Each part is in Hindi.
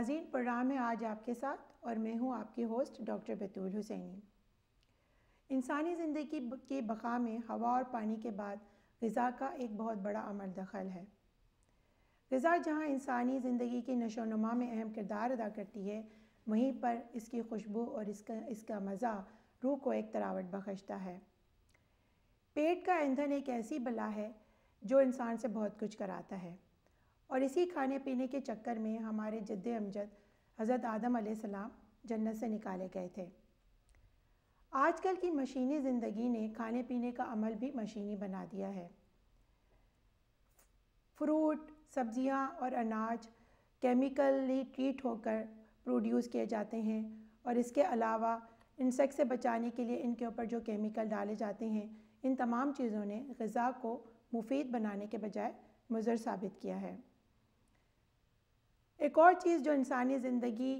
नाज़रीन, प्रोग्राम है आज आपके साथ और मैं हूं आपकी होस्ट डॉक्टर बतूल हुसैनी। इंसानी ज़िंदगी की बक़ा में हवा और पानी के बाद ग़िज़ा का एक बहुत बड़ा अमल दखल है। ग़िज़ा जहां इंसानी ज़िंदगी की नशोनुमा में अहम किरदार अदा करती है, वहीं पर इसकी खुशबू और इसका मज़ा रूह को एक तरावट बख्शता है। पेट का ईंधन एक ऐसी बला है जो इंसान से बहुत कुछ कराता है और इसी खाने पीने के चक्कर में हमारे जद्दे अमजद हज़रत आदम अलैहिस्सलाम जन्नत से निकाले गए थे। आजकल की मशीनी ज़िंदगी ने खाने पीने का अमल भी मशीनी बना दिया है। फ्रूट, सब्जियां और अनाज केमिकली ट्रीट होकर प्रोड्यूस किए जाते हैं और इसके अलावा इंसेक्ट से बचाने के लिए इनके ऊपर जो केमिकल डाले जाते हैं, इन तमाम चीज़ों ने ग़िज़ा को मुफीद बनाने के बजाय मुज़र साबित किया है। एक और चीज़ जो इंसानी ज़िंदगी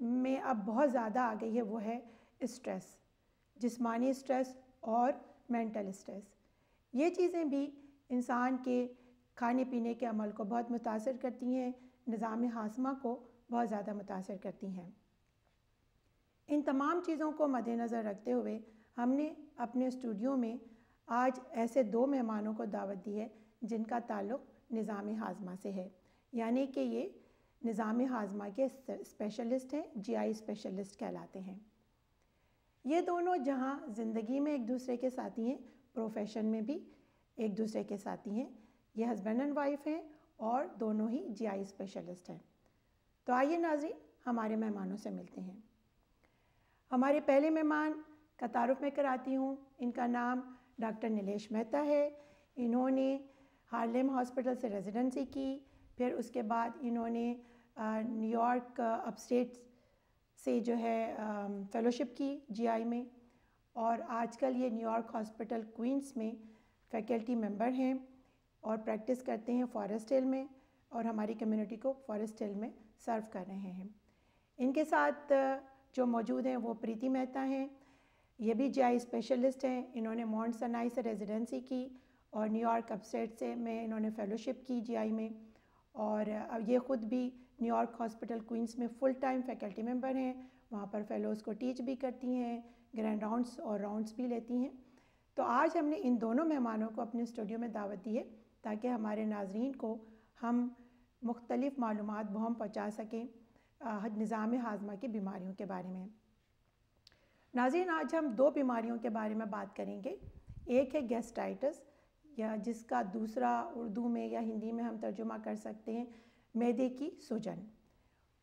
में अब बहुत ज़्यादा आ गई है वो है स्ट्रेस, जिस्मानी स्ट्रेस और मेंटल स्ट्रेस। ये चीज़ें भी इंसान के खाने पीने के अमल को बहुत मुतासिर करती हैं, निज़ाम हाज़मा को बहुत ज़्यादा मुतासिर करती हैं। इन तमाम चीज़ों को मद्देनज़र रखते हुए हमने अपने स्टूडियो में आज ऐसे दो मेहमानों को दावत दी है जिनका ताल्लुक़ निज़ाम हाज़मा से है, यानी कि ये निज़ाम हाज़मा के स्पेशलिस्ट हैं, GI स्पेशलिस्ट कहलाते हैं। ये दोनों जहाँ ज़िंदगी में एक दूसरे के साथी हैं, प्रोफेशन में भी एक दूसरे के साथी हैं। ये हस्बैंड एंड वाइफ हैं और दोनों ही GI स्पेशलिस्ट हैं। तो आइए नाज़रीन, हमारे मेहमानों से मिलते हैं। हमारे पहले मेहमान का तारुफ मैं कराती हूँ। इनका नाम डॉक्टर नीलेश मेहता है। इन्होंने हार्लेम हॉस्पिटल से रेजिडेंसी की, फिर उसके बाद इन्होंने न्यूयॉर्क अपस्टेट से जो है फ़ेलोशिप की GI में, और आजकल ये न्यूयॉर्क हॉस्पिटल क्वींस में फैकल्टी मेंबर हैं और प्रैक्टिस करते हैं फॉरेस्ट हिल में, और हमारी कम्युनिटी को फॉरेस्ट हिल में सर्व कर रहे हैं। इनके साथ जो मौजूद हैं वो प्रीति मेहता हैं। ये भी GI स्पेशलिस्ट हैं। इन्होंने माउंट सनाई से रेजिडेंसी की और न्यूयॉर्क अपस्टेट से में इन्होंने फ़ेलोशिप की GI में, और ये ख़ुद भी न्यूयॉर्क हॉस्पिटल क्वींस में फुल टाइम फैकल्टी मेंबर हैं। वहाँ पर फ़ेलोज़ को टीच भी करती हैं, ग्रैंड राउंड्स और राउंड्स भी लेती हैं। तो आज हमने इन दोनों मेहमानों को अपने स्टूडियो में दावत दी है ताकि हमारे नाज़रीन को हम मुख्तलिफ़ मालूमात बहम पहुँचा सकें निज़ाम हाज़मा की बीमारियों के बारे में। नाज़रीन, आज हम दो बीमारियों के बारे में बात करेंगे। एक है गैस्ट्राइटिस, या जिसका दूसरा उर्दू में या हिंदी में हम तर्जुमा कर सकते हैं मैदे की सूजन,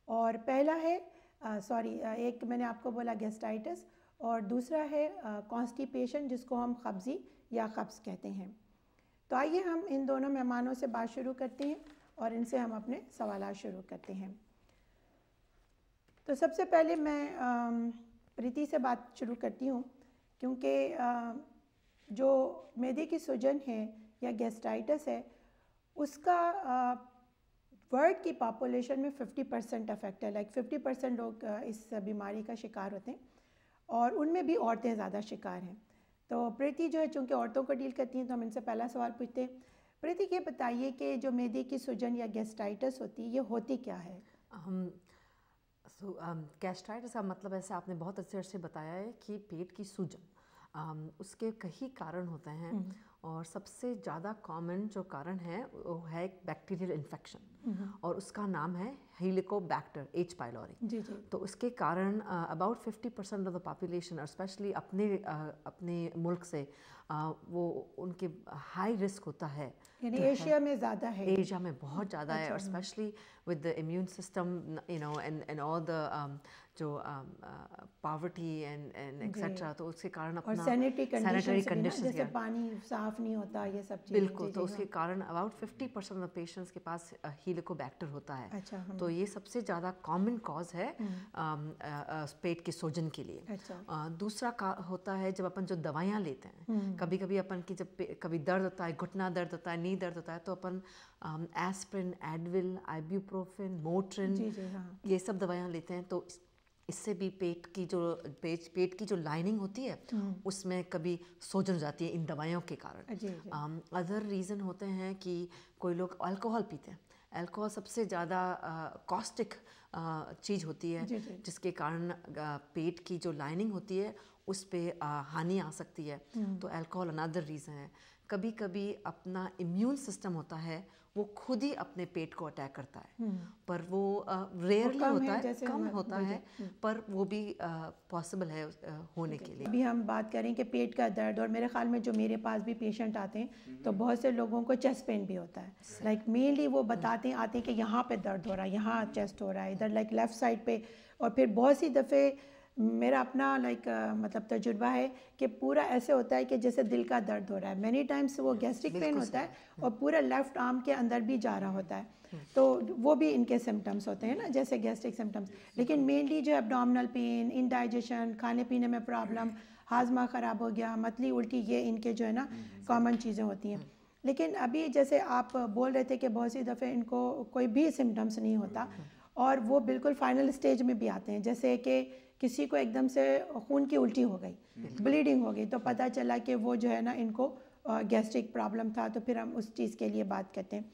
और पहला है एक मैंने आपको बोला गैस्ट्राइटिस, और दूसरा है कॉन्स्टिपेशन, जिसको हम कब्ज़ी या कब्ज़ कहते हैं। तो आइए हम इन दोनों मेहमानों से बात शुरू करते हैं और इनसे हम अपने सवाल शुरू करते हैं। तो सबसे पहले मैं प्रीति से बात शुरू करती हूँ, क्योंकि जो मैदे की सूजन है या गैस्ट्राइटिस है, उसका वर्ल्ड की पॉपुलेशन में 50% अफेक्ट है। 50% लोग इस बीमारी का शिकार होते हैं और उनमें भी औरतें ज़्यादा शिकार हैं। तो प्रीति जो है, चूँकि औरतों को डील करती हैं, तो हम इनसे पहला सवाल पूछते हैं। प्रीति, ये बताइए कि जो मैदे की सूजन या गैस्ट्राइटिस होती है, ये होती क्या है? गैस्ट्राइटिस का मतलब, ऐसे आपने बहुत अच्छे से बताया है कि पेट की सूजन, उसके कई कारण होते हैं, और सबसे ज़्यादा कॉमन जो कारण है वो है एक बैक्टीरियल इन्फेक्शन, और उसका नाम है हेलिकोबैक्टर H. पाइलोरी। जी जी। तो उसके कारण अबाउट 50% ऑफ द पॉपुलेशन, और स्पेशली अपने मुल्क से वो उनके हाई रिस्क होता है। यानी एशिया में ज़्यादा है? एशिया में बहुत ज़्यादा है, और specially with the immune system and all the जो पॉवर्टी एंड एक्सेट्रा, तो उसके कारण अपना सैनिटरी कंडीशन, जैसे yeah. पानी साफ नहीं होता, ये सब चीज़ें। बिल्कुल, तो उसके कारण अबाउट 50% ऑफ पेशेंट्स के पास हेलिकोबैक्टर होता है। अच्छा, तो ये सबसे ज़्यादा कॉमन कॉज है पेट के सूजन के लिए। अच्छा। दूसरा होता है जब अपन जो दवाइयाँ लेते हैं, कभी कभी अपन की जब कभी दर्द होता है, घुटना दर्द होता है, नी दर्द होता है, तो अपन एस्प्रिन, एडविल, आइब्यूप्रोफेन, मोट्रिन, ये सब दवाइयाँ लेते हैं। तो इससे भी पेट की जो लाइनिंग होती है उसमें कभी सूजन हो जाती है इन दवाइयों के कारण। अदर रीज़न होते हैं कि कोई लोग अल्कोहल पीते हैं, अल्कोहल सबसे ज़्यादा कॉस्टिक चीज़ होती है, जिसके कारण पेट की जो लाइनिंग होती है उस पर हानि आ सकती है। तो अल्कोहल अनदर रीज़न है। कभी कभी अपना इम्यून सिस्टम होता है वो खुद ही अपने पेट को अटैक करता है, पर वो रेयरली होता है, कम होता है, पर वो भी पॉसिबल है होने के लिए। अभी हम बात करें कि पेट का दर्द, और मेरे ख्याल में जो मेरे पास भी पेशेंट आते हैं तो बहुत से लोगों को चेस्ट पेन भी होता है। लाइक मेनली वो बताते आते हैं कि यहाँ पे दर्द हो रहा है, यहाँ चेस्ट हो रहा है, इधर लाइक लेफ़्ट साइड पे। और फिर बहुत सी दफ़े मेरा अपना मतलब तजुर्बा है कि पूरा ऐसे होता है कि जैसे दिल का दर्द हो रहा है। मैनी टाइम्स वो गैस्ट्रिक पेन होता है और पूरा लेफ़्ट आर्म के अंदर भी जा रहा होता है, तो वो भी इनके सिम्टम्स होते हैं ना, जैसे गैस्ट्रिक सिम्टम्स। लेकिन मेनली जो एब्डोमिनल पेन, इंडाइजेशन, खाने पीने में प्रॉब्लम, हाजमा ख़राब हो गया, मतली उल्टी, ये इनके जो है ना कॉमन चीज़ें होती हैं। लेकिन अभी जैसे आप बोल रहे थे कि बहुत सी दफ़े इनको कोई भी सिम्टम्स नहीं होता और वो बिल्कुल फाइनल स्टेज में भी आते हैं, जैसे कि किसी को एकदम से खून की उल्टी हो गई, ब्लीडिंग हो गई, तो पता चला कि वो जो है ना इनको गैस्ट्रिक प्रॉब्लम था, तो फिर हम उस चीज़ के लिए बात करते हैं।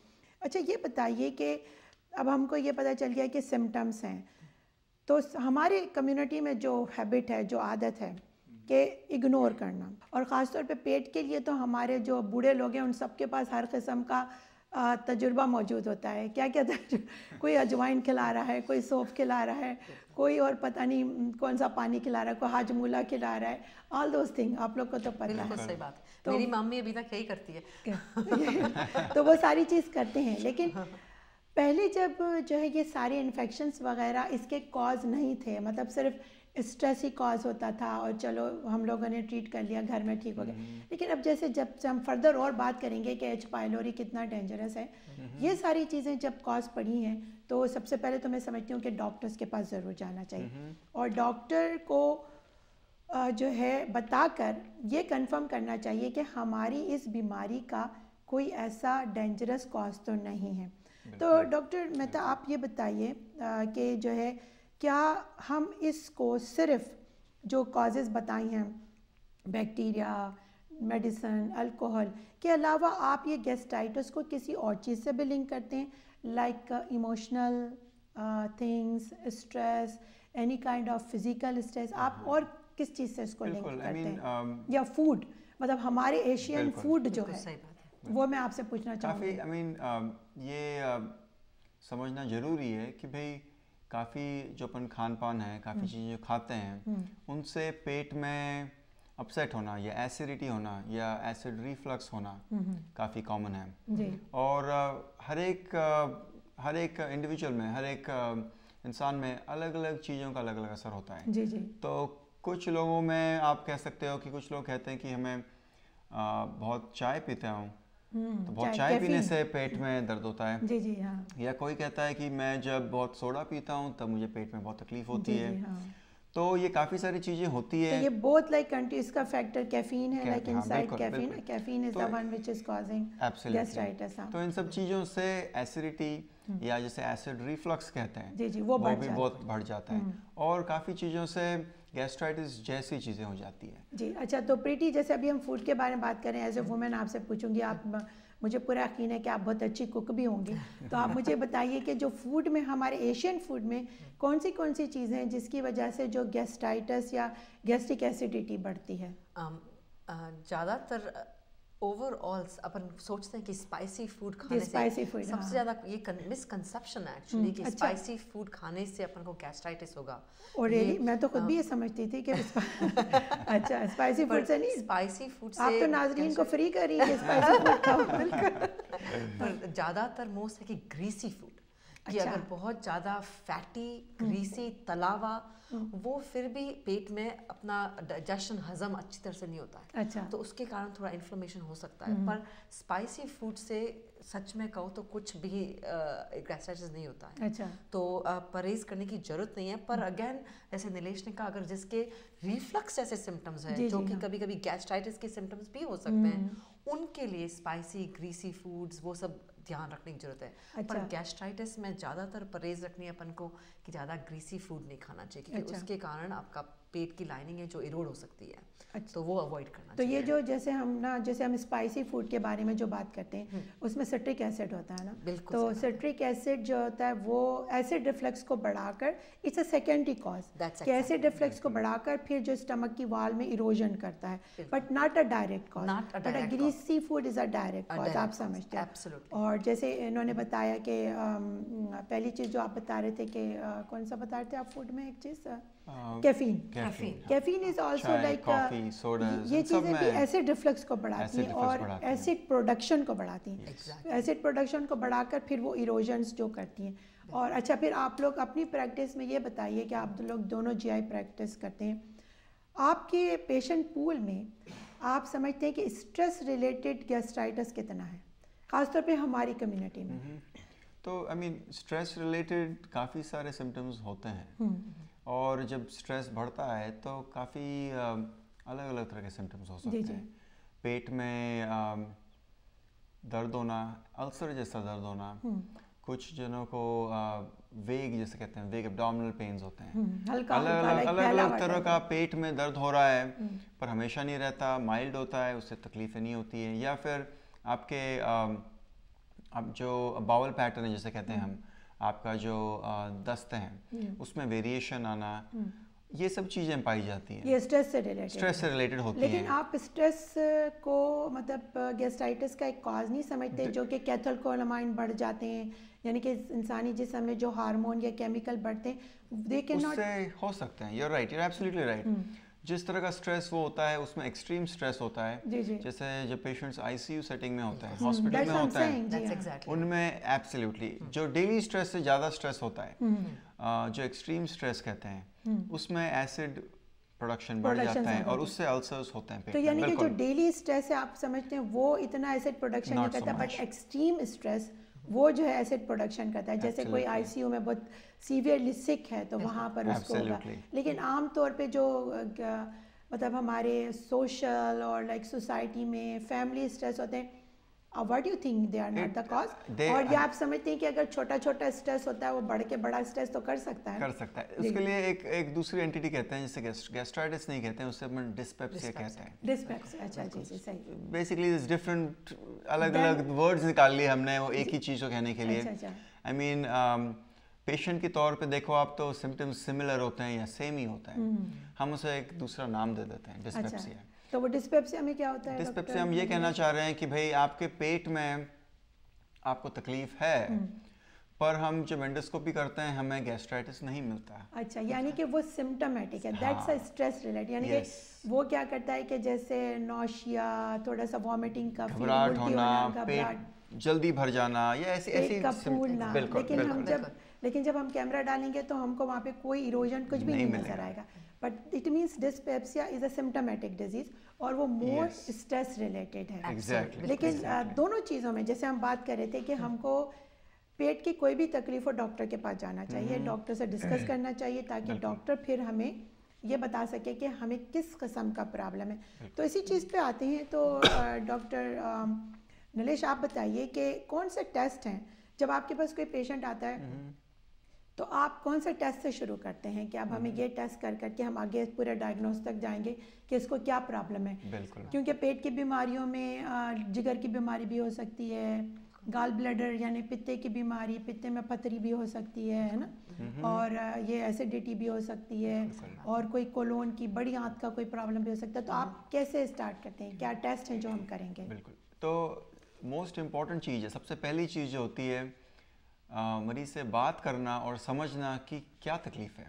अच्छा, ये बताइए कि अब हमको ये पता चल गया कि सिम्टम्स हैं, तो हमारे कम्युनिटी में जो हैबिट है, जो आदत है कि इग्नोर करना, और ख़ास तौर पे पेट के लिए तो हमारे जो बूढ़े लोग हैं उन सब के पास हर किस्म का तजुर्बा मौजूद होता है। क्या क्या कोई अजवाइन खिला रहा है, कोई सौंफ खिला रहा है, कोई और पता नहीं कौन सा पानी खिला रहा है, कोई हाजमूला खिला रहा है, ऑल दोज थिंग आप लोग को तो पता है। सही बात। तो मेरी मम्मी अभी तक यही करती है। तो वो सारी चीज़ करते हैं, लेकिन पहले जब जो है ये सारे इन्फेक्शंस वगैरह इसके कॉज नहीं थे, मतलब सिर्फ स्ट्रेस ही कॉज होता था और चलो हम लोगों ने ट्रीट कर लिया, घर में ठीक हो गया। लेकिन अब जैसे जब हम फर्दर और बात करेंगे कि एच पाइलोरी कितना डेंजरस है, ये सारी चीज़ें जब कॉज पड़ी हैं, तो सबसे पहले तो मैं समझती हूँ कि डॉक्टर्स के पास ज़रूर जाना चाहिए और डॉक्टर को जो है बताकर ये कंफर्म करना चाहिए कि हमारी इस बीमारी का कोई ऐसा डेंजरस कॉज तो नहीं है। तो डॉक्टर मेहता, आप ये बताइए कि जो है क्या हम इसको सिर्फ जो कॉजेज़ बताई हैं, बैक्टीरिया, मेडिसन, अल्कोहल के अलावा आप ये गैस्ट्राइटिस को किसी और चीज़ से भी लिंक करते हैं, like emotional things, stress, any kind of physical stress, आप और किस चीज़ से इसको लिंक करते हैं? या फूड, मतलब हमारे एशियन फूड जो है वो मैं आपसे पूछना चाहूँगी। काफ़ी ये समझना ज़रूरी है कि भाई काफ़ी जो अपन खान पान है, काफ़ी चीज़ें जो खाते हैं उनसे पेट में अपसेट होना या एसिडिटी होना या एसिड रिफ्लक्स होना काफ़ी कॉमन है। और हर एक इंडिविजुअल में, हर एक इंसान में अलग अलग चीज़ों का अलग अलग असर होता है। जी जी। तो कुछ लोगों में आप कह सकते हो कि कुछ लोग कहते हैं कि हमें बहुत चाय पीता हूँ तो बहुत चाय पीने से पेट में दर्द होता है। जी जी हाँ। या कोई कहता है कि मैं जब बहुत सोडा पीता हूँ तब मुझे पेट में बहुत तकलीफ होती है। हाँ। तो ये काफ़ी सारी चीज़ें होती है। तो ये बोथ लाइक इसका फैक्टर कैफीन है, like inside caffeine, caffeine is the one which is causing gastritis. तो इन सब चीज़ों से एसिडिटी या जैसे एसिड रिफ्लक्स कहते हैं, जी जी, वो भी बहुत बढ़ जाता है और काफ़ी चीज़ों से गैस्ट्राइटिस जैसी चीज़ें हो जाती है। जी अच्छा, तो प्रीति जैसे अभी हम फूड के बारे में बात करें, एज ए वुमेन आपसे पूछूंगी, आप मुझे पूरा यकीन है कि आप बहुत अच्छी कुक भी होंगी, तो आप मुझे बताइए कि जो फूड में, हमारे एशियन फूड में कौन सी चीज़ें हैं जिसकी वजह से जो गैस्ट्राइटिस या गैस्ट्रिक एसिडिटी बढ़ती है? ज़्यादातर ओवरऑल अपन सोचते हैं कि स्पाइसी फूड खाने से सबसे ज़्यादा ये मिसकंसेप्शन है एक्चुअली कि स्पाइसी फूड खाने से अपन को गैस्ट्राइटिस होगा। और रियली मैं तो खुद भी ये समझती थी कि अच्छा स्पाइसी फूड से नहीं, स्पाइसी फूड से आप तो नाज़रीन को फ्री कर रही है स्पाइसी फूड खाओ। पर ज़्यादातर मोस्ट है कि ग्रीसी फूड, कि अगर बहुत ज़्यादा फैटी, ग्रीसी, तलावा, वो फिर भी पेट में अपना डाइजेशन, हजम अच्छी तरह से नहीं होता है। अच्छा। तो उसके कारण थोड़ा इन्फ्लेमेशन हो सकता है। पर स्पाइसी फूड से सच में कहो तो कुछ भी गैस्ट्राइटिस नहीं होता है। अच्छा। तो परहेज करने की जरूरत नहीं है। पर अगेन जैसे नीलेश ने कहा, अगर जिसके रिफ्लक्स जैसे सिम्टम्स है जो कि कभी कभी गैस्ट्राइटिस के सिम्टम्स भी हो सकते हैं, उनके लिए स्पाइसी, ग्रीसी फूड्स वो सब ध्यान रखने की जरूरत है। अच्छा। पर गैस्ट्राइटिस में ज़्यादातर परहेज रखनी है अपन को कि ज़्यादा ग्रीसी फूड नहीं खाना चाहिए, क्योंकि उसके कारण आपका पेट की लाइनिंग है जो इरोड हो सकती है। अच्छा। तो वो अवॉइड करना तो चाहिए। ये जो जैसे हम स्पाइसी फूड के बारे में जो बात करते हैं उसमें सिट्रिक एसिड होता है ना, बिल्कुल तो सही बात है। सिट्रिक एसिड जो होता है वो एसिड रिफ्लक्स को बढ़ाकर, it's a secondary cause That's कि एसिड exactly, रिफ्लक्स को बढ़ाकर फिर जो स्टमक की वाल में इरोजन करता है, but not a direct cause. Not a but a direct greasy food is a direct A cause, direct आप cause, समझते हैं। absolutely. और जैसे इन्होंने बताया कि पहली चीज़ जो आप बता रहे थे कि कौन सा बता रहे थे आप फूड में, एक चीज़ caffeine. Caffeine is also like, coffee, sodas, ये इन सब चीज़ें भी में एसिड रिफ्लक्स को बढ़ाती acid हैं reflux और बढ़ाती हैं। एसिड प्रोडक्शन को बढ़ाती हैं। Exactly. एसिड प्रोडक्शन को बढ़ाकर फिर वो इरोजन्स जो करती हैं। और अच्छा, फिर आप लोग अपनी प्रैक्टिस में ये बताइए कि आप लोग दोनों जीआई प्रैक्टिस करते हैं, आपके पेशेंट पूल में आप समझते हैं कि स्ट्रेस रिलेटेड गैस्ट्राइटिस कितना है, ख़ासतौर पे हमारी कम्युनिटी में? तो आई मीन स्ट्रेस रिलेटेड काफ़ी सारे सिम्टम्स होते हैं, और जब स्ट्रेस बढ़ता है तो काफ़ी अलग अलग तरह के सिम्टम्स हो सकते हैं। पेट में दर्द होना, अल्सर जैसा दर्द होना, कुछ जनों को वेग जैसे कहते हैं, वेग एब्डोमिनल पेन्स होते हैं। अलग अलग तरह का पेट में दर्द हो रहा है, पर हमेशा नहीं रहता, माइल्ड होता है, उससे तकलीफें नहीं होती हैं। या फिर आपके अब जो बाउल पैटर्न है जैसे कहते हैं हम, आपका जो दस्त है उसमें वेरिएशन आना, ये सब चीज़ें पाई जाती हैं। ये स्ट्रेस से रिलेटेड होती हैं। लेकिन आप स्ट्रेस को मतलब गैस्ट्राइटिस का एक कॉज नहीं समझते, जो कि कैथोलकोलामाइन बढ़ जाते हैं, यानी कि इंसानी जिस्म में जो हार्मोन या केमिकल बढ़ते हैं, दे कैन नॉट, उससे हो सकते हैं। You right, you absolutely right. जिस तरह का स्ट्रेस वो होता है उसमें एक्सट्रीम स्ट्रेस होता है। जैसे जब पेशेंट्स आईसीयू सेटिंग में होते हैं, हॉस्पिटल में होते हैं, उनमें एब्सोल्युटली जो डेली स्ट्रेस से ज़्यादा स्ट्रेस होता है, जो एक्सट्रीम स्ट्रेस कहते हैं, उसमें एसिड प्रोडक्शन बढ़ जाता है और उससे अल्सर्स होते हैं पेट में। तो यानी कि जो डेली स्ट्रेस है आप समझते हैं वो इतना एसिड प्रोडक्शन नहीं करता, बट एक्सट्रीम स्ट्रेस वो जो है एसिड प्रोडक्शन करता है। जैसे कोई आईसीयू में बहुत सीवियरली सिक है तो वहाँ पर उसको होगा। लेकिन आम तौर पे जो मतलब हमारे सोशल और लाइक सोसाइटी में फैमिली स्ट्रेस होते हैं, what do you think they are not the cause? और ये आप समझते हैं कि अगर छोटा छोटा स्ट्रेस होता है वो बढ़ के बड़ा स्ट्रेस तो कर सकता है? उसके लिए एक दूसरी एंटिटी कहते हैं, जिसे गैस्ट्राइटिस नहीं कहते हैं, उससे अपन डिस्पेप्सिया कहते हैं। डिस्पेप्सिया, अच्छा जी जी सही। बेसिकली दिस डिफरेंट अलग अलग वर्ड्स निकाल लिए हमने वो एक ही चीज़ को कहने के लिए। आई मीन पेशेंट के तौर पे देखो आप, तो सिम्टम्स सिमिलर होते हैं या सेम ही होते हैं, हम उसे एक दूसरा नाम दे देते हैं, डिस्पेप्सिया। तो वो डिस्पेप्सिया में क्या होता है? डिस्पेप्सिया हम ये कहना चाह रहे हैं कि भाई आपके पेट में आपको तकलीफ है, पर हम जब एंडोस्कोपी करते हैं हमें गैस्ट्राइटिस नहीं मिलता। अच्छा, यानी कि वो सिम्टोमेटिक है, दैट्स अ स्ट्रेस रिलेटेड, यानी कि वो क्या करता है कि जैसे नौशिया, थोड़ा सा वॉमिटिंग का फीलिंग, घबराहट होना, पेट जल्दी भर जाना, या ऐसी फूलना। लेकिन जब हम कैमरा डालेंगे तो हमको वहाँ पे कोई इरोजन कुछ भी नहीं नजर आएगा, but it means dyspepsia is a symptomatic disease और वो मोर स्ट्रेस रिलेटेड है। लेकिन दोनों चीज़ों में जैसे हम बात कर रहे थे कि हमको पेट की कोई भी तकलीफ हो डॉक्टर के पास जाना चाहिए, डॉक्टर से डिस्कस करना चाहिए, ताकि डॉक्टर फिर हमें ये बता सके कि हमें किस किस्म का प्रॉब्लम है। तो इसी चीज़ पे आते हैं, तो डॉक्टर नीलेश आप बताइए कि कौन से टेस्ट हैं जब आपके पास कोई पेशेंट आता है तो आप कौन से टेस्ट से शुरू करते हैं कि अब हमें ये टेस्ट कर करके हम आगे पूरे डायग्नोस तक जाएंगे कि इसको क्या प्रॉब्लम है? क्योंकि पेट की बीमारियों में जिगर की बीमारी भी हो सकती है, गाल ब्लैडर यानी पित्ते की बीमारी, पित्ते में पथरी भी हो सकती है ना, और ये एसिडिटी भी हो सकती है, और कोई कोलोन की बड़ी आंत का कोई प्रॉब्लम भी हो सकता है। तो आप कैसे स्टार्ट करते हैं, क्या टेस्ट हैं जो हम करेंगे? बिल्कुल, तो मोस्ट इम्पॉर्टेंट चीज़ है, सबसे पहली चीज़ जो होती है मरीज़ से बात करना और समझना कि क्या तकलीफ़ है,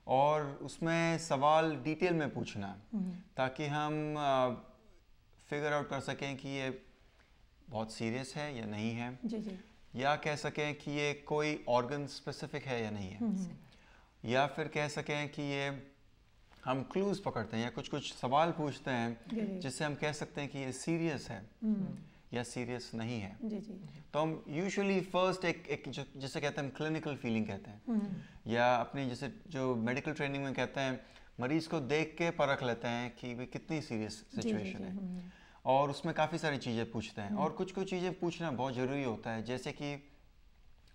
और उसमें सवाल डिटेल में पूछना, ताकि हम फिगर आउट कर सकें कि ये बहुत सीरियस है या नहीं है, या कह सकें कि ये कोई ऑर्गन स्पेसिफिक है या नहीं है, या फिर कह सकें कि ये हम क्लूज़ पकड़ते हैं या कुछ कुछ सवाल पूछते हैं जिससे हम कह सकते हैं कि ये सीरियस है या सीरियस नहीं है। तो हम यूजुअली फर्स्ट एक जैसे कहते हैं हम क्लिनिकल फीलिंग कहते हैं, या अपनी जैसे जो मेडिकल ट्रेनिंग में कहते हैं मरीज़ को देख के परख लेते हैं कि वे कितनी सीरियस सिचुएशन है, और उसमें काफ़ी सारी चीज़ें पूछते हैं। और कुछ कुछ चीज़ें पूछना बहुत ज़रूरी होता है, जैसे कि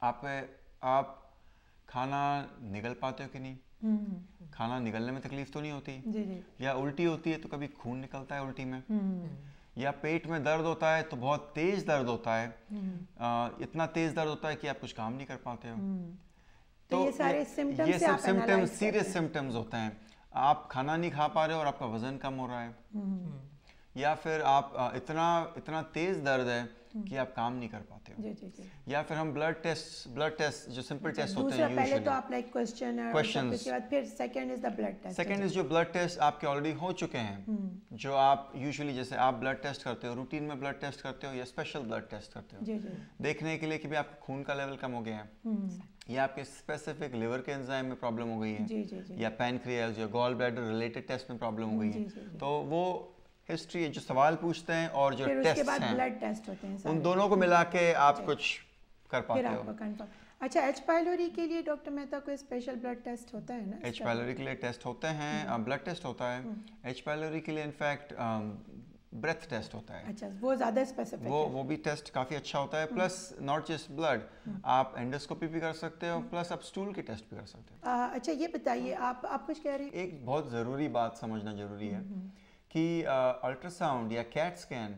आप खाना निगल पाते हो कि नहीं, खाना निकलने में तकलीफ तो नहीं होती, जी जी। या उल्टी होती है तो कभी खून निकलता है उल्टी में, या पेट में दर्द होता है तो बहुत तेज दर्द होता है, इतना तेज दर्द होता है कि आप कुछ काम नहीं कर पाते हो। तो ये सारे सिम्टम्स ये सब सिम्टम्स सीरियस सिम्टम्स होते हैं। आप खाना नहीं खा पा रहे हो और आपका वजन कम हो रहा है, या फिर आप इतना तेज दर्द है कि आप काम नहीं कर पाते हो। जी जी जी। या फिर हम ब्लड टेस्ट जो सिंपल टेस्ट होते हैं, पहले तो आप लाइक क्वेश्चंस, उसके बाद फिर second is the blood test. Second is जो ब्लड टेस्ट आपके ऑलरेडी हो चुके हैं, जो आप यूजुअली जैसे आप ब्लड टेस्ट करते हो, रूटीन में ब्लड टेस्ट करते हो या स्पेशल ब्लड टेस्ट करते हो, जी जी, देखने के लिए कि भी आपका खून का लेवल कम हो गया है, या आपके स्पेसिफिक लिवर के एंजाइम में प्रॉब्लम हो गई है, जी जी जी, या पैनक्रियाज या गॉल ब्लैडर रिलेटेड टेस्ट में प्रॉब्लम हो गई जी है, जी जी। तो वो हिस्ट्री है जो सवाल पूछते हैं और जो फिर टेस्ट उसके बाद हैं ब्लड टेस्ट होते हैं, उन दोनों को मिला के आप जी। कुछ कर फिर पाते आपको हो। कंफर्म। अच्छा, एच पाइलोरी के लिए डॉक्टर मेहता कोई स्पेशल ब्लड टेस्ट होता है ना? एच पाइलोरी के लिए टेस्ट होते हैं, ब्लड टेस्ट होता है। एच पाइलोरी के लिए इनफैक्ट ब्रेथ टेस्ट होता है। अच्छा, वो ज़्यादा स्पेसिफिक है। वो भी टेस्ट काफ़ी अच्छा होता है। प्लस नॉट जस्ट ब्लड, आप एंडोस्कोपी भी कर सकते हो, प्लस आप स्टूल की टेस्ट भी कर सकते हो। अच्छा, ये बताइए, आप कुछ कह रहे हैं? एक बहुत ज़रूरी बात समझना ज़रूरी है कि अल्ट्रासाउंड या CAT scan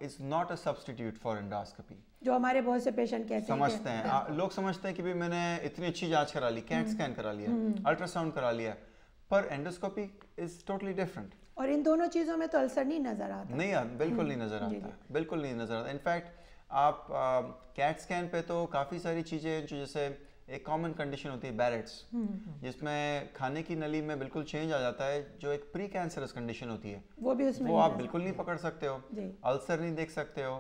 is not a substitute for endoscopy, जो हमारे बहुत से पेशेंट कहते हैं, समझते हैं। लोग समझते हैं कि भाई मैंने इतनी अच्छी जांच करा ली, कैट स्कैन करा लिया, अल्ट्रासाउंड करा लिया, पर एंडोस्कोपी इज टोटली डिफरेंट। और इन दोनों चीज़ों में तो अल्सर नहीं नज़र आता। नहीं, बिल्कुल नहीं नज़र आता, बिल्कुल नहीं नज़र आता। इनफैक्ट आप कैट स्कैन पे तो काफ़ी सारी चीज़ें जो जैसे एक कॉमन कंडीशन होती है बैरेट्स, जिसमें खाने की नली में बिल्कुल चेंज आ जाता है, जो एक प्री कैंसरस कंडीशन होती है, वो भी उसमें वो आप बिल्कुल नहीं पकड़ सकते हो, अल्सर नहीं देख सकते हो,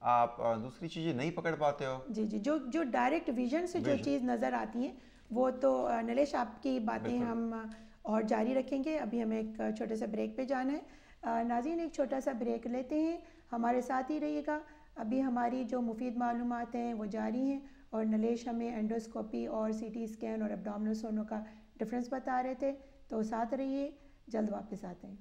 आप दूसरी चीज़ें नहीं पकड़ पाते हो। जी जी, जो डायरेक्ट विजन से जो चीज़ नज़र आती है वो तो नलेश आपकी बातें हम और जारी रखेंगे। अभी हमें एक छोटे से ब्रेक पे जाना है। नाज़रीन, एक छोटा सा ब्रेक लेते हैं, हमारे साथ ही रहिएगा। अभी हमारी जो मुफीद मालूमात हैं वो जारी हैं और नलेश हमें एंडोस्कोपी और सीटी स्कैन और एब्डोमिनल सोनो का डिफरेंस बता रहे थे, तो साथ रहिए, जल्द वापस आते हैं।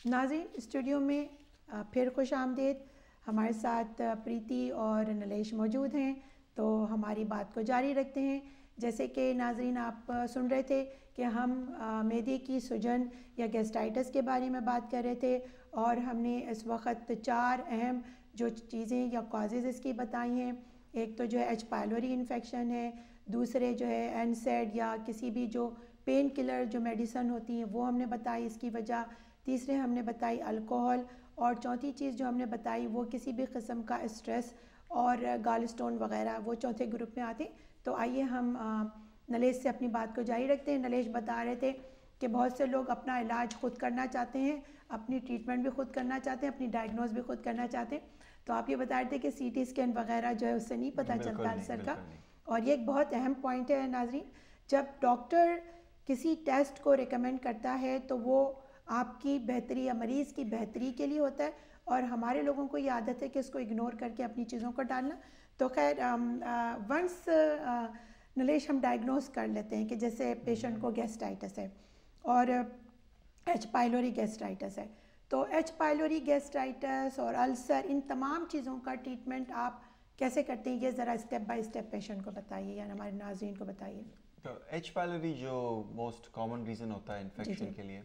नाज़रीन, स्टूडियो में फिर खुश आमदीद। हमारे साथ प्रीति और नलेश मौजूद हैं, तो हमारी बात को जारी रखते हैं। जैसे कि नाज़रीन आप सुन रहे थे कि हम मैदे की सूजन या गैस्ट्राइटिस के बारे में बात कर रहे थे, और हमने इस वक्त 4 अहम जो चीज़ें या कॉजेज़ इसकी बताई हैं। एक तो जो है एच पाइलोरी इन्फेक्शन है, दूसरे जो है एनसेड या किसी भी जो पेन किलर जो मेडिसन होती हैं वो हमने बताई इसकी वजह, तीसरे हमने बताई अल्कोहल, और चौथी चीज़ जो हमने बताई वो किसी भी किस्म का स्ट्रेस और गाल स्टोन वगैरह, वो चौथे ग्रुप में आते। तो आइए हम नलेश से अपनी बात को जारी रखते हैं। नलेश बता रहे थे कि बहुत से लोग अपना इलाज खुद करना चाहते हैं, अपनी ट्रीटमेंट भी खुद करना चाहते हैं, अपनी डायग्नोज भी खुद करना चाहते हैं। तो आप ये बता रहे थे कि सीटी स्कैन वगैरह जो है उससे नहीं पता चलता अल्सर का, और ये एक बहुत अहम पॉइंट है नाज़रीन। जब डॉक्टर किसी टेस्ट को रिकमेंड करता है तो वो आपकी बेहतरी या मरीज़ की बेहतरी के लिए होता है, और हमारे लोगों को ये आदत है कि इसको इग्नोर करके अपनी चीज़ों को डालना। तो खैर वंस नलेश हम डायग्नोस कर लेते हैं कि जैसे पेशेंट को गैस्ट्राइटिस है और एच पाइलोरी गैस्ट्राइटिस है, तो एच पाइलोरी गैस्ट्राइटिस और अल्सर, इन तमाम चीज़ों का ट्रीटमेंट आप कैसे करते हैं, ये ज़रा स्टेप बाय स्टेप पेशेंट को बताइए या हमारे नाज़रीन को बताइए। तो एच पाइलोरी जो मोस्ट कॉमन रीज़न होता है इन्फेक्शन के लिए,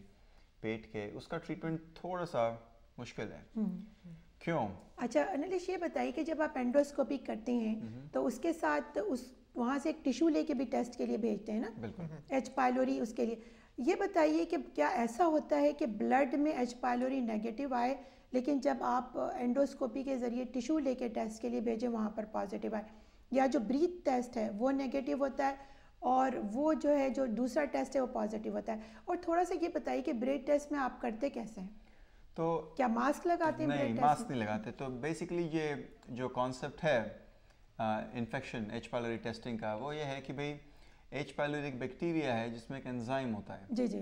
पेट के, उसका ट्रीटमेंट थोड़ा सा मुश्किल है। क्यों? अच्छा अनिलेश, ये बताइए कि जब आप एंडोस्कोपी करते हैं तो उसके साथ उस वहाँ से एक टिश्यू लेके भी टेस्ट के लिए भेजते हैं ना? बिल्कुल। एच पायलोरी उसके लिए। ये बताइए कि क्या ऐसा होता है कि ब्लड में एच पायलोरी नेगेटिव आए, लेकिन जब आप एंडोस्कोपी के ज़रिए टिश्यू लेके टेस्ट के लिए भेजें वहाँ पर पॉजिटिव आए, या जो ब्रीथ टेस्ट है वो नेगेटिव होता है और वो जो है जो दूसरा टेस्ट है वो पॉजिटिव होता है? और थोड़ा सा ये बताइए कि ब्रेथ टेस्ट में आप करते कैसे हैं? तो क्या मास्क लगाते हैं? नहीं, मास्क नहीं लगाते। तो बेसिकली ये जो कॉन्सेप्ट है इन्फेक्शन एच पायलोरी टेस्टिंग का, वो ये है कि भाई एच पायलोरी एक बैक्टीरिया है जिसमें एक एंजाइम होता है। जी जी।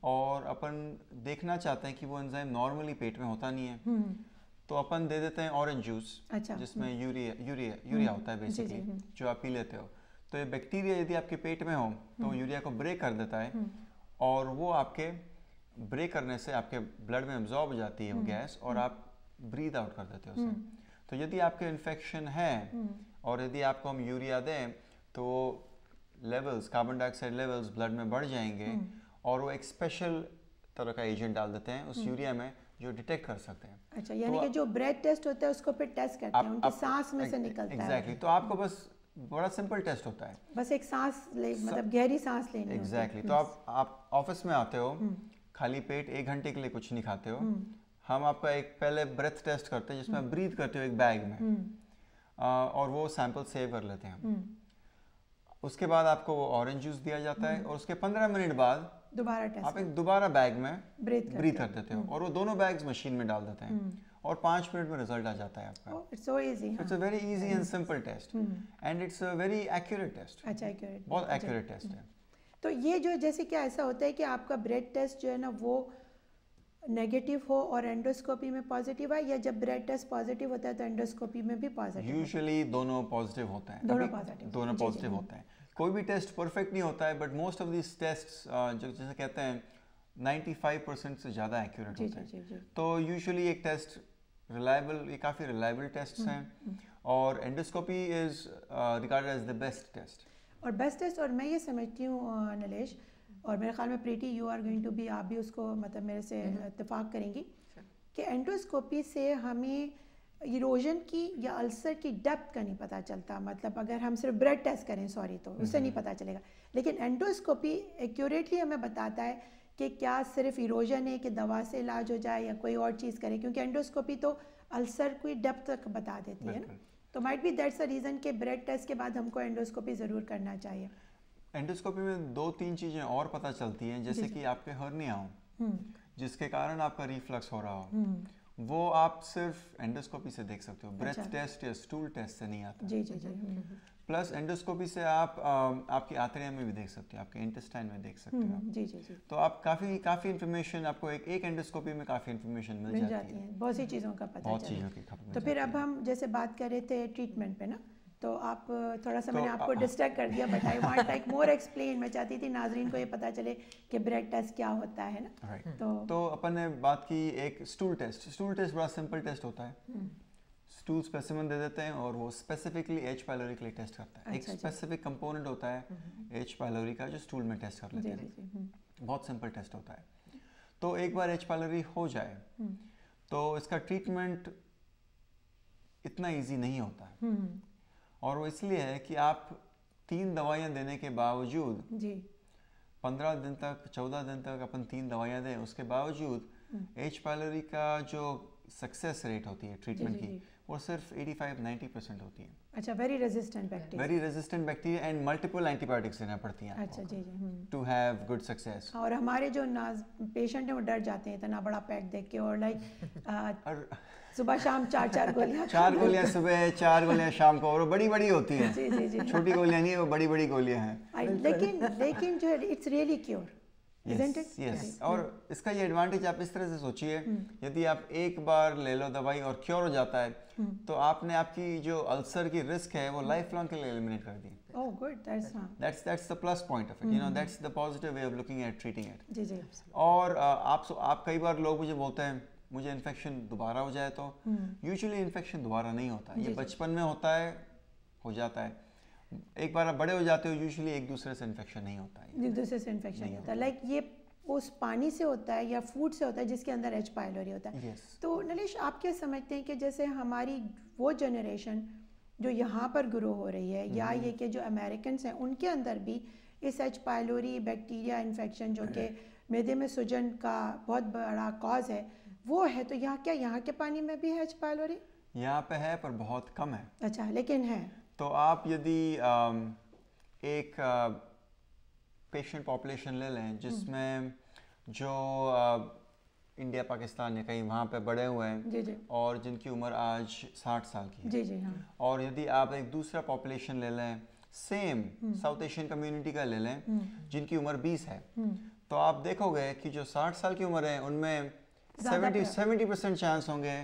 और अपन देखना चाहते हैं कि वो एंजाइम नॉर्मली पेट में होता नहीं है, तो अपन दे देते हैं ऑरेंज जूस। अच्छा। जिसमें यूरिया होता है बेसिकली, जो आप पी लेते हो। तो ये बैक्टीरिया यदि आपके पेट में हो तो यूरिया को ब्रेक कर देता है, और वो आपके ब्रेक करने से आपके ब्लड में एब्जॉर्ब हो जाती है वो गैस, और आप ब्रीथ आउट कर देते हो उसे। तो यदि आपके इन्फेक्शन है और यदि आपको हम यूरिया दें तो levels, carbon dioxide levels blood में बढ़ जाएंगे, और वो एक स्पेशल तरह का एजेंट डाल देते हैं उस यूरिया में जो डिटेक्ट कर सकते हैं। अच्छा, यानी कि जो ब्रेथ टेस्ट होता है उसको फिर टेस्ट करते हैं, उनकी सांस में से निकलता है। एग्जैक्टली। तो आपको बस बड़ा सिंपल टेस्ट होता है, बस एक सांस ले, मतलब गहरी सांस लेनी। एग्जैक्टली। तो आप ऑफिस में आते हो, खाली पेट 1 घंटे के लिए कुछ नहीं खाते हो, हम आपका एक पहले ब्रेथ टेस्ट करते हैं जिसमें आप ब्रीथ करते हो एक बैग में, और वो सैंपल सेव कर लेते हैं। उसके बाद आपको वो ऑरेंज जूस दिया जाता है, और उसके 15 मिनट बाद दोबारा टेस्ट आप एक दोबारा बैग में ब्रीथ कर देते हो, और वो दोनों बैग्स मशीन में डाल देते हैं, और 5 मिनट में रिजल्ट आ जाता है आपका। It's so easy. It's a very easy and simple test, and it's a very accurate test. अच्छा, एक्यूरेट, बहुत एक्यूरेट टेस्ट है। तो ये जो जैसे क्या ऐसा होता है कि आपका ब्रेथ टेस्ट जो है ना वो नेगेटिव हो और एंडोस्कोपी में पॉजिटिव है, या जब ब्रेथ टेस्ट पॉजिटिव होता है तो एंडोस्कोपी में भी पॉजिटिव? यूजुअली दोनों पॉजिटिव होते हैं। दोनों पॉजिटिव होते हैं। कोई भी टेस्ट परफेक्ट नहीं होता है, but most of this tests जो जैसे कहते हैं 95% से ज़्यादा एक्यूरेट होते हैं। तो यूजुअली एक टेस्ट रिलायबल, ये काफ़ी रिलायबल टेस्ट हैं, और endoscopy is regarded as the best test. और बेस्ट टेस्ट, और मैं ये समझती हूँ नलेश, और मेरे ख्याल में Preeti you are going to be, आप भी उसको मतलब मेरे से इत्तेफाक करेंगी कि एंडोस्कोपी से हमें इरोजन की या अल्सर की डेप्थ का नहीं पता चलता। मतलब अगर हम सिर्फ ब्लड टेस्ट करें तो उससे नहीं पता चलेगा, लेकिन एंडोस्कोपी एक्यूरेटली हमें बताता है कि क्या सिर्फ इरोजन है कि दवा से इलाज हो जाए या कोई और चीज़ करे, क्योंकि एंडोस्कोपी तो अल्सर की डेप्थ तक बता देती है ना। तो might be that's the reason कि ब्लड टेस्ट के बाद हमको एंडोस्कोपी ज़रूर करना चाहिए। एंडोस्कोपी में 2-3 चीज़ें और पता चलती हैं, जैसे कि आपके हर्निया हो जिसके कारण आपका रिफ्लक्स हो रहा हो, वो आप सिर्फ एंडोस्कोपी से देख सकते हो। ब्रेथ टेस्ट या स्टूल टेस्ट से नहीं आता। जी जी जी। प्लस एंडोस्कोपी से आप आपकी आंतड़ियों में भी देख सकते हो, आपके इंटेस्टाइन में देख सकते हो। जी जी जी। तो आप काफ़ी इन्फॉर्मेशन आपको एक एंडोस्कोपी में काफ़ी इन्फॉर्मेशन मिल जाती है। बहुत सी चीज़ों का पता बहुत चीज़ों की खबर। तो फिर अब हम जैसे बात कर रहे थे ट्रीटमेंट पे ना, तो आप थोड़ा सा मैंने आपको डिस्ट्रैक्ट कर दिया, but I want like more explain. मैं चाहती थी नाजरीन को ये पता चले कि ब्रेथ टेस्ट क्या होता है ना। तो अपन ने बात की एक स्टूल टेस्ट। स्टूल टेस्ट बड़ा सिंपल टेस्ट होता है। स्टूल स्पेसिमेन दे देते हैं और वो स्पेसिफिकली एच पायलोरी के लिए टेस्ट करता है। एक स्पेसिफिक कंपोनेंट होता है एच पायलोरी का जो स्टूल में टेस्ट कर लेते हैं। बहुत सिंपल टेस्ट होता है। तो एक बार एच पायलोरी हो जाए तो इसका ट्रीटमेंट इतना ईजी नहीं होता है, और वो इसलिए है कि आप 3 दवाइयाँ देने के बावजूद 15 दिन तक 14 दिन तक अपन 3 दवाइयाँ दें, उसके बावजूद एच पायलोरी का जो सक्सेस रेट होती है ट्रीटमेंट की वो सिर्फ 85-90% होती है। अच्छा, very resistant bacteria and multiple antibiotics देना पड़ती हैं। अच्छा जी जी। To have good success. और हमारे जो पेशेंट हैं वो डर जाते हैं इतना बड़ा पैक देख के, और लाइक सुबह शाम 4 गोलियां 4 गोलियां सुबह, 4 गोलियां शाम को, और वो बड़ी होती हैं। जी जी जी। छोटी गोलियां नहीं है, वो बड़ी गोलियां हैं। लेकिन जो है it's really cure, isn't it? Yes. और इसका ये एडवांटेज आप इस तरह से सोचिए, यदि आप एक बार ले लो दवाई और क्योर हो जाता है, तो आपने आपकी जो अल्सर की रिस्क है वो लाइफ लॉन्ग के लिए एलिमिनेट कर दी। Oh, good. That's the plus point of it. You know, that's the positive way of looking at treating it. जी जी। और आप कई बार लोग मुझे बोलते हैं मुझे इन्फेक्शन दोबारा हो जाए, तो यूजुअली इन्फेक्शन दोबारा नहीं होता। ये बचपन में होता है, हो जाता है। एक बार आप बड़े हो जाते हो, यूजुअली एक दूसरे से इन्फेक्शन नहीं होता है। एक दूसरे से इन्फेक्शन नहीं होता। लाइक उस पानी से होता है या फूड से होता है जिसके अंदर H. pylori होता है। तो नलेश, आप क्या समझते हैं कि जैसे हमारी वो जनरेशन जो यहाँ पर ग्रो हो रही है या ये कि जो अमेरिकन्स हैं उनके अंदर भी इस H. pylori बैक्टीरिया इन्फेक्शन जो कि मैदे में सूजन का बहुत बड़ा कॉज है वो है, तो यहाँ के पानी में भी है H. pylori? यहाँ पे है पर बहुत कम है। अच्छा, लेकिन है। तो आप यदि एक पेशेंट पॉपुलेशन ले लें जिसमें जो इंडिया पाकिस्तान या कहीं वहाँ पे बड़े हुए हैं जी। और जिनकी उम्र आज 60 साल की है। जी हाँ। और यदि आप एक दूसरा पॉपुलेशन ले लें सेम साउथ एशियन कम्युनिटी का ले लें जिनकी उम्र 20 है, तो आप देखोगे कि जो 60 साल की उम्र है उनमें 70% चांस होंगे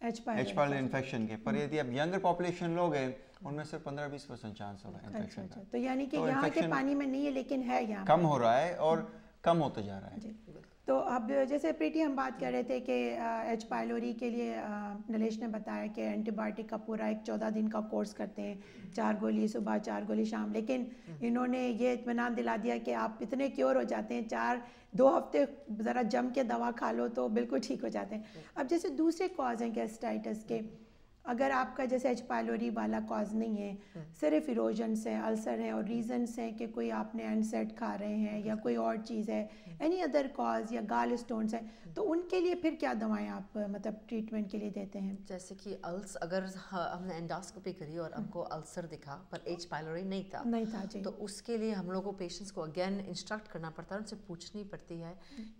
H. pylori इन्फेक्शन के। पर यदि आप यंगर पॉपुलेशन लोगे उनमें सिर्फ 15-20% चांस होगा इन्फेक्शन का। तो यानी कि यहाँ के पानी में नहीं है लेकिन है यहाँ कम हो रहा है और कम होते जा रहा है। तो अब जैसे प्रीति हम बात कर रहे थे कि H. pylori के लिए नलेश ने बताया कि एंटीबायोटिक का पूरा एक 14 दिन का कोर्स करते हैं, 4 गोली सुबह 4 गोली शाम, लेकिन इन्होंने ये इत्मीनान दिला दिया कि आप इतने क्योर हो जाते हैं, 2 हफ्ते ज़रा जम के दवा खा लो तो बिल्कुल ठीक हो जाते हैं। अब जैसे दूसरे कॉज हैं गैस्ट्राइटिस के, अगर आपका जैसे H. pylori वाला कॉज नहीं है, सिर्फ इरोजन्स हैं, अल्सर हैं और रीजंस हैं कि कोई आपने एनसेड खा रहे हैं या कोई और चीज़ है, एनी अदर कॉज या गाल स्टोन्स हैं, तो उनके लिए फिर क्या दवाएं आप मतलब ट्रीटमेंट के लिए देते हैं? जैसे कि अगर हमने एंडोस्कोपी करी और हमको अल्सर दिखा पर H. pylori नहीं था जी, तो उसके लिए हम लोग को पेशेंट्स को अगेन इंस्ट्रक्ट करना पड़ता है, उनसे पूछनी पड़ती है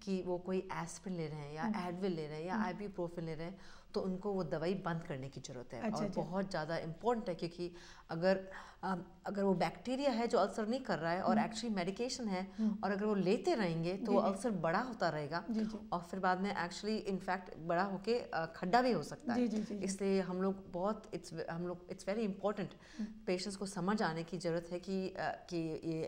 कि वो कोई एस्पिरिन ले रहे हैं या एडविल ले रहे हैं या आइबुप्रोफेन ले रहे हैं, तो उनको वो दवाई बंद करने की ज़रूरत है। और बहुत ज़्यादा इम्पोर्टेंट है क्योंकि अगर वो बैक्टीरिया है जो अल्सर नहीं कर रहा है और एक्चुअली मेडिकेशन है और अगर वो लेते रहेंगे तो वो अल्सर बड़ा होता रहेगा और फिर बाद में एक्चुअली इनफैक्ट बड़ा होके खड्डा भी हो सकता है। इसलिए हम लोग इट्स वेरी इंपॉर्टेंट पेशेंट्स को समझ आने की ज़रूरत है कि ये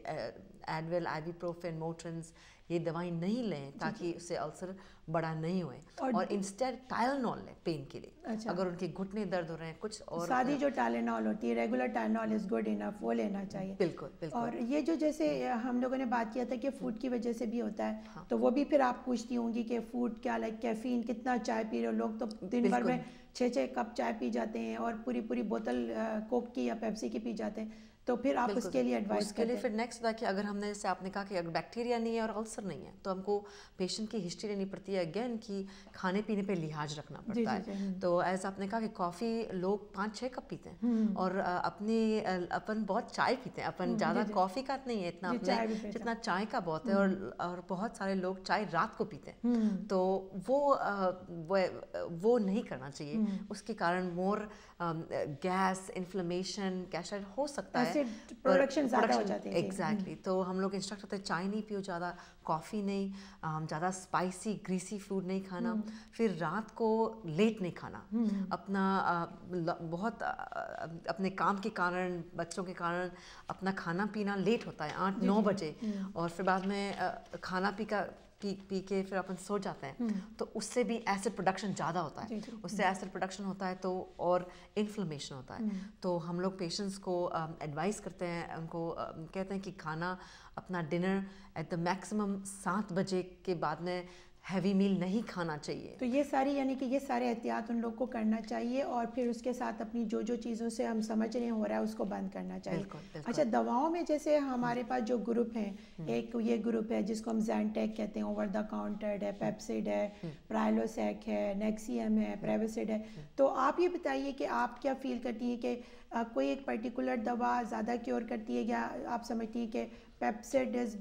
एडविल, आइबुप्रोफेन, मोट्रिन्स ये दवाई नहीं लें ताकि उससे अल्सर बड़ा नहीं होए और इंस्टेड टाइलेनॉल लें पेन के लिए। अगर उनके घुटने दर्द हो रहे हैं कुछ और सादी जो टाइलेनॉल होती है, regular Tylenol is good enough, वो लेना चाहिए। बिल्कुल। और ये जो जैसे हम लोगों ने बात किया था कि फूड की वजह से भी होता है, तो वो भी फिर आप पूछती होंगी कि फूड क्या, लाइक कैफीन, कितना चाय पी रहे हो लोग, तो दिन भर में 6 कप चाय पी जाते हैं और पूरी बोतल कोक की या पेप्सी की पी जाते हैं, तो फिर आप उसके लिए एडवाइस उसके लिए फिर नेक्स्ट था कि अगर हमने जैसे आपने कहा कि अगर बैक्टीरिया नहीं है और अल्सर नहीं है तो हमको पेशेंट की हिस्ट्री लेनी पड़ती है अगेन कि खाने पीने पे लिहाज रखना पड़ता है। तो ऐसा आपने कहा कि कॉफ़ी लोग 5-6 कप पीते हैं और अपन बहुत चाय पीते हैं, अपन ज़्यादा कॉफ़ी का नहीं है इतना अपने जितना चाय का बहुत है और बहुत सारे लोग चाय रात को पीते हैं, तो वो नहीं करना चाहिए। उसके कारण मोर गैस, इन्फ्लेमेशन, गैस्ट्राइटिस हो सकता है, प्रोडक्शन ज़्यादा हो जाती है। एग्जैक्टली। तो हम लोग इंस्ट्रक्ट करते हैं चाय नहीं पियो ज़्यादा, कॉफ़ी नहीं, ज़्यादा स्पाइसी ग्रीसी फूड नहीं खाना, फिर रात को लेट नहीं खाना, अपना बहुत अपने काम के कारण, बच्चों के कारण अपना खाना पीना लेट होता है 8-9 बजे और फिर बाद में खाना पी के फिर अपन सो जाते हैं, तो उससे भी एसिड प्रोडक्शन ज़्यादा होता है, उससे एसिड प्रोडक्शन होता है तो और इन्फ्लेमेशन होता है। तो हम लोग पेशेंट्स को एडवाइस करते हैं, उनको कहते हैं कि खाना अपना डिनर एट द मैक्सिमम 7 बजे के बाद में हैवी मील नहीं खाना चाहिए। तो ये सारी यानी कि ये सारे एहतियात उन लोग को करना चाहिए और फिर उसके साथ अपनी जो चीज़ों से हम समझ रहे हो रहा है उसको बंद करना चाहिए। बिल्कुल। अच्छा, दवाओं में जैसे हमारे पास जो ग्रुप हैं, एक ये ग्रुप है जिसको हम ज़ैनटेक कहते हैं, ओवर द काउंटर है, पेप्सिड है, प्राइलोसेक है, नेक्सियम है, प्रेविसिड है, तो आप ये बताइए कि आप क्या फील करती हैं कि कोई एक पर्टिकुलर दवा ज़्यादा क्योर करती है या आप समझती हैं कि पेप्सिड इज़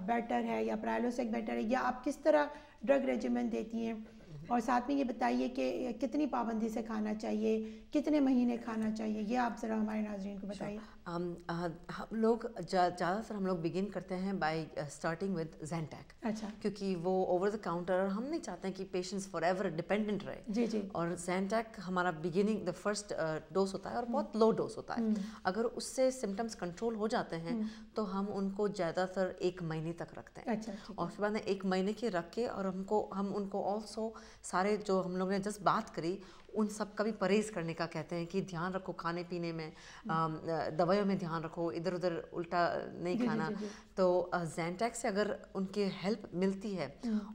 बेटर है या प्राइलोसेक बेटर है, या आप किस तरह ड्रग रेजिमेंट देती हैं? और साथ में ये बताइए कि कितनी पाबंदी से खाना चाहिए, कितने महीने खाना चाहिए, ये आप ज़रा हमारे नाज़रीन को बताइए। हम लोग ज़्यादातर हम लोग बिगिन करते हैं बाय स्टार्टिंग विद ज़ैनटेक। अच्छा। क्योंकि वो ओवर द काउंटर, हम नहीं चाहते हैं कि पेशेंट्स फॉर एवर डिपेंडेंट रहे। जी। और ज़ैनटेक हमारा बिगिनिंग द फर्स्ट डोज होता है और बहुत लो डोज होता है। अगर उससे सिम्टम्स कंट्रोल हो जाते हैं तो हम उनको ज़्यादातर 1 महीने तक रखते हैं। अच्छा। और फिर बाद में 1 महीने के रख के और हम उनको ऑल्सो सारे जो हम लोग ने जस्ट बात करी उन सब का भी परहेज़ करने का कहते हैं कि ध्यान रखो खाने पीने में, दवाइयों में ध्यान रखो, इधर उधर उल्टा नहीं खाना। तो ज़ैंटैक्स से अगर उनके हेल्प मिलती है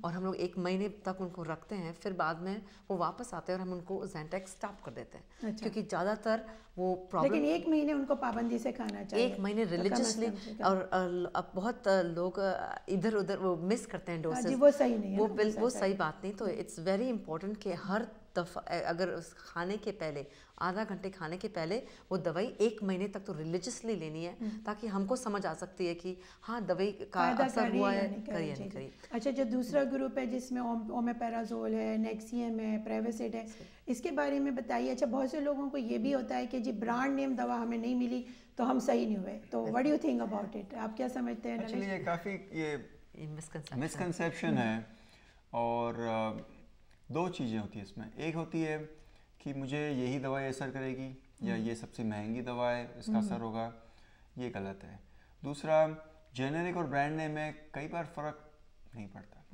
और हम लोग 1 महीने तक उनको रखते हैं, फिर बाद में वो वापस आते हैं और हम उनको ज़ैंटैक्स स्टॉप कर देते हैं। अच्छा। क्योंकि ज़्यादातर वो प्रॉब्लम, लेकिन 1 महीने उनको पाबंदी से खाना चाहिए, 1 महीने रिलीजियसली। और अब बहुत लोग इधर उधर वो मिस करते हैं डोसेस, वो सही नहीं है, वो सही बात नहीं। तो इट्स वेरी इंपॉर्टेंट कि हर दफ़ा अगर उस खाने के पहले, आधा घंटे खाने के पहले वो दवाई 1 महीने तक तो रिलीजियसली लेनी है, ताकि हमको समझ आ सकती है कि हाँ दवाई का असर हुआ है, करी या नहीं करी। अच्छा, जो दूसरा ग्रुप है जिसमें ओमेपेराजोल है, नेक्सियम है, प्रेविसिड है, इसके बारे में बताइए। अच्छा, बहुत से लोगों को ये भी होता है कि जी ब्रांड नेम दवा हमें नहीं मिली तो हम सही नहीं हुए, तो what do you think about it? आप क्या समझते हैं? एक्चुअली ये काफ़ी ये मिसकंसेप्शन है। और 2 चीज़ें होती है इसमें। एक होती है कि मुझे यही दवाई असर करेगी या ये सबसे महंगी दवा है इसका असर होगा, ये गलत है। दूसरा, जेनेरिक और ब्रांड नेम में कई बार फ़र्क नहीं पड़ता।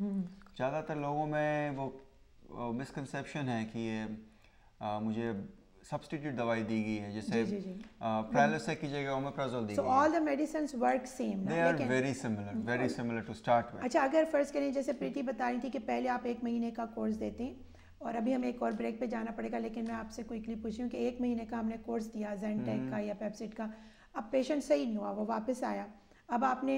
ज़्यादातर लोगों में वो मिसकंसेप्शन है कि ये मुझे सब्स्टिट्यूट दवाई दी गई है, जैसे प्राइलोसेक की जगह ओमेप्राजोल दी गई है। So all the medicines work same. They are very similar to start with. अच्छा, अगर फ़र्ज़ करें जैसे प्रीति बता रही थी कि पहले आप 1 महीने का कोर्स देते हैं और अभी हमें एक और ब्रेक पे जाना पड़ेगा, लेकिन मैं आपसे क्विकली पूछ रही हूँ कि 1 महीने का हमने कोर्स दिया ज़ैंटैक का या पेप्सिड का, अब पेशेंट सही नहीं हुआ, वो वापस आया, अब आपने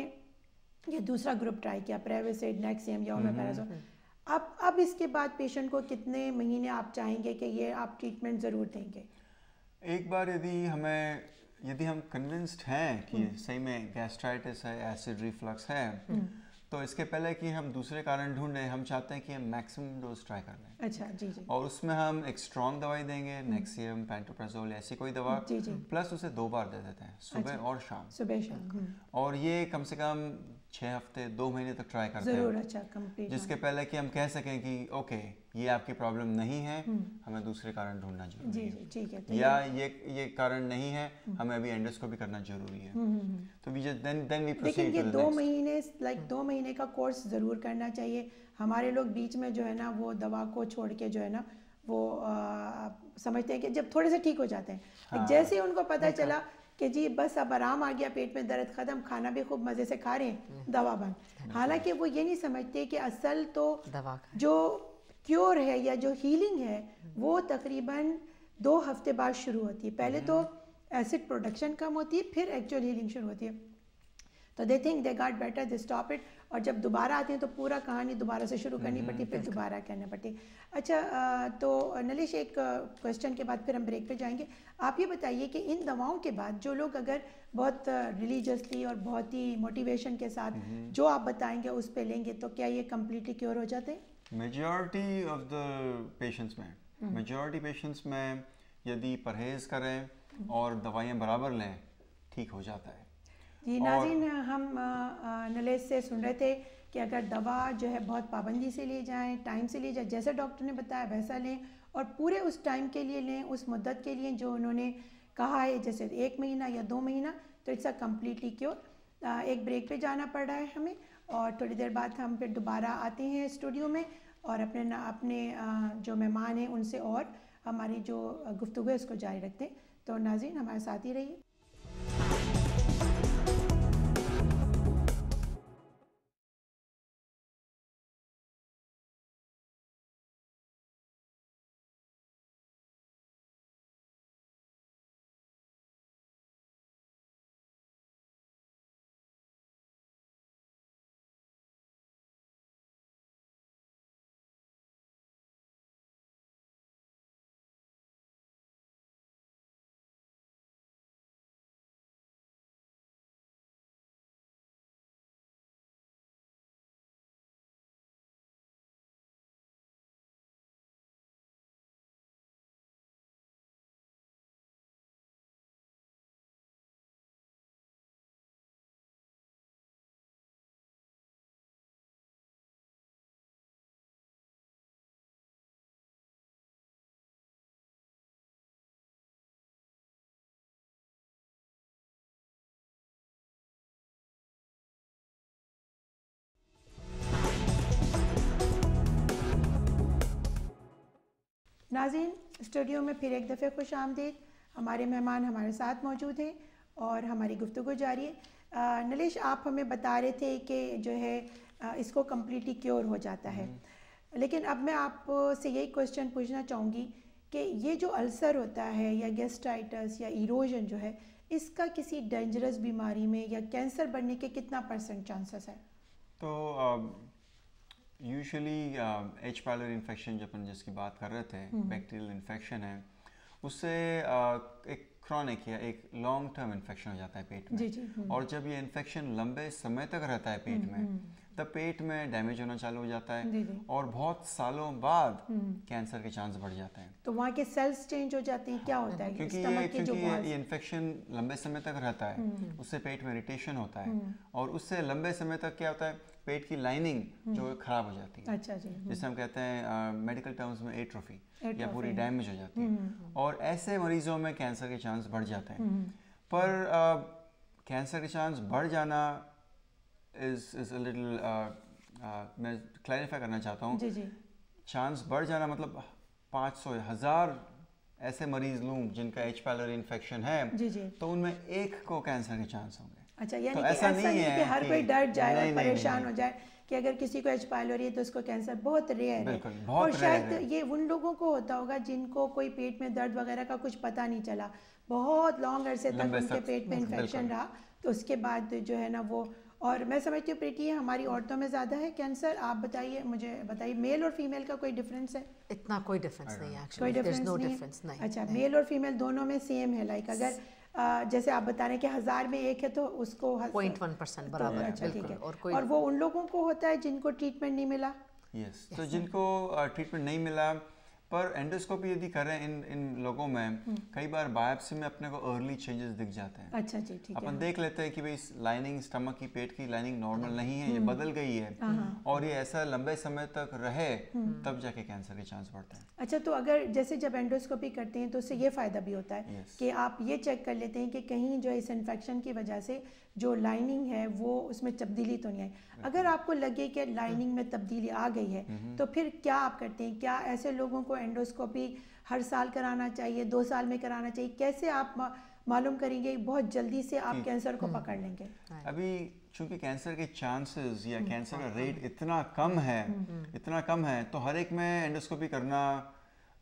ये दूसरा ग्रुप ट्राई किया, प्रेविसिड, नेक्सियम या ओमेपेराजोल, अब इसके बाद पेशेंट को कितने महीने आप चाहेंगे कि ये आप ट्रीटमेंट ज़रूर देंगे? एक बार यदि हम कन्विंस्ड हैं कि सही में गैस्ट्राइटिस है, एसिड रिफ्लक्स है, तो इसके पहले कि हम दूसरे कारण ढूंढें, हम चाहते हैं कि हम मैक्सिमम डोज ट्राई कर लें। अच्छा, जी जी। और उसमें हम एक स्ट्रॉन्ग दवाई देंगे, नेक्सियम, पेंटोप्राजोल, ऐसी कोई दवा, जी जी, प्लस उसे 2 बार दे देते हैं, सुबह और शाम। सुबह शाम। और ये कम से कम 6 हफ्ते 2 महीने तक ट्राई करते हैं। ज़रूर। अच्छा, कंप्लीट। जिसके पहले कि हम कह सकें कि ओके ये आपकी प्रॉब्लम नहीं है, हमें दूसरे कारण ढूंढना जरूरी है। जी, ठीक है। या ये कारण नहीं है, हमें अभी एंडोस्कोपी करना जरूरी है। तो we just then we proceed. लेकिन ये 2 महीने, लाइक 2 महीने का कोर्स ज़रूर करना चाहिए। हमारे लोग बीच में जो है ना वो दवा को छोड़ के जो है ना वो समझते हैं कि जब थोड़े से ठीक हो जाते हैं, हाँ, जैसे ही उनको पता चला कि जी बस अब आराम आ गया, पेट में दर्द ख़त्म, खाना भी खूब मज़े से खा रहे हैं, दवा बंद। हालांकि वो ये नहीं समझते कि असल तो जो क्योर है या जो हीलिंग है वो तकरीबन 2 हफ्ते बाद शुरू होती है। पहले तो एसिड प्रोडक्शन कम होती है, फिर एक्चुअल हीलिंग शुरू होती है। तो they think they got better, they stop it, और जब दोबारा आते हैं तो पूरा कहानी दोबारा से शुरू करनी पड़ती है, फिर दोबारा करनी पड़ती है। अच्छा, तो नलेश, एक क्वेश्चन के बाद फिर हम ब्रेक पे जाएंगे। आप ये बताइए कि इन दवाओं के बाद जो लोग अगर बहुत रिलीजियसली और बहुत ही मोटिवेशन के साथ जो आप बताएंगे उस पे लेंगे, तो क्या ये कम्प्लीटली क्योर हो जाते हैं? मेजॉरिटी ऑफ द पेशेंट्स में यदि परहेज़ करें और दवाइयाँ बराबर लें, ठीक हो जाता है। जी नाज़रीन, हम नलेश से सुन रहे थे कि अगर दवा जो है बहुत पाबंदी से ले जाएं, टाइम से ले जाएं, जैसे डॉक्टर ने बताया वैसा लें, और पूरे उस टाइम के लिए लें, उस मुद्दत के लिए जो उन्होंने कहा है, जैसे 1 महीना या 2 महीना, तो इट्स अ कम्प्लीटली क्योर। एक ब्रेक पे जाना पड़ रहा है हमें, और थोड़ी देर बाद हम फिर दोबारा आते हैं स्टूडियो में और अपने जो मेहमान हैं उनसे और हमारी जो गुफ्तगू है उसको जारी रखते हैं। तो नाज़रीन, हमारे साथ ही रहिए। नाज़रीन, स्टूडियो में फिर एक दफ़े खुश आमदीद। हमारे मेहमान हमारे साथ मौजूद हैं और हमारी गुफ्तगू जारी है। नलेश, आप हमें बता रहे थे कि जो है इसको कम्प्लीटली क्योर हो जाता है, लेकिन अब मैं आपसे यही क्वेश्चन पूछना चाहूँगी कि ये जो अल्सर होता है या गैस्ट्राइटिस या इरोजन जो है, इसका किसी डेंजरस बीमारी में या कैंसर बनने के कितना % चांसेस है? तो यूजुअली एच पायलोरी इन्फेक्शन जो अपन जिसकी बात कर रहे थे, बैक्टीरियल इन्फेक्शन है, उससे एक क्रॉनिक या एक लॉन्ग टर्म इन्फेक्शन हो जाता है पेट में। जी। और जब ये इन्फेक्शन लंबे समय तक रहता है पेट में, तब पेट में डैमेज होना चालू हो जाता है और बहुत सालों बाद कैंसर के चांस बढ़ जाते हैं। तो वहाँ के सेल्स चेंज हो जाते हैं, क्या होता है? क्योंकि ये इन्फेक्शन लंबे समय तक रहता है, उससे पेट में इरिटेशन होता है और उससे लंबे समय तक क्या होता है, पेट की लाइनिंग जो खराब हो जाती है। अच्छा जी। जिसे हम कहते हैं मेडिकल टर्म्स में एट्रोफी, या पूरी डैमेज हो जाती है और ऐसे मरीजों में कैंसर के चांस बढ़ जाते हैं। पर कैंसर के चांस बढ़ जाना इज अ लिटिल, मैं क्लैरिफाई करना चाहता हूँ। जी। चांस बढ़ जाना मतलब 500 1000 ऐसे मरीज लूँ जिनका एच पायलोरी इन्फेक्शन है, जी। तो उनमें एक को कैंसर के चांस होंगे। अच्छा, यानी तो कि ऐसा नहीं है कि हर कोई डर जाए और परेशान हो जाए कि अगर किसी को एच पायलोरी है तो उसको कैंसर। बहुत रेयर है और शायद ये उन लोगों को होता होगा जिनको कोई पेट में दर्द वगैरह का कुछ पता नहीं चला, बहुत लॉन्ग अरसे तक उनके पेट में इन्फेक्शन रहा, तो उसके बाद जो है ना वो। और मैं समझती हूँ प्रीति, हमारी औरतों में ज़्यादा है कैंसर। आप बताइए, मुझे बताइए, मेल और फीमेल का कोई डिफरेंस है? इतना कोई डिफरेंस नहीं है एक्चुअली, कोई डिफरेंस नहीं। अच्छा, मेल और फीमेल दोनों में सेम है। लाइक अगर जैसे आप बता रहे हैं कि 1000 में एक है तो उसको 0.1% बराबर है। अच्छा, ठीक है। और वो उन लोगों को होता है जिनको ट्रीटमेंट नहीं मिला? यस, तो जिनको ट्रीटमेंट नहीं मिला, पर एंडोस्कोपी यदि करें इन लोगों में, कई बार बायोप्सी में अपने को अर्ली चेंजेस दिख जाते हैं। अच्छा जी, ठीक है। अपन देख लेते हैं कि भाई लाइनिंग, स्टमक की, पेट की लाइनिंग नॉर्मल नहीं है, ये बदल गई है और ये ऐसा लंबे समय तक रहे, तब जाके कैंसर के चांस बढ़ते हैं। अच्छा, तो अगर जैसे जब एंडोस्कोपी करते हैं तो उससे ये फ़ायदा भी होता है कि आप ये चेक कर लेते हैं कि कहीं जो इस इन्फेक्शन की वजह से जो लाइनिंग है वो उसमें तब्दीली तो नहीं आई। अगर आपको लगे कि लाइनिंग में तब्दीली आ गई है तो फिर क्या आप करते हैं? क्या ऐसे लोगों को एंडोस्कोपी हर साल कराना चाहिए, 2 साल में कराना चाहिए? कैसे आप मालूम करेंगे बहुत जल्दी से आप कैंसर को पकड़ लेंगे? अभी चूंकि कैंसर के चांसेस या कैंसर का रेट इतना कम है, तो हर एक में एंडोस्कोपी करना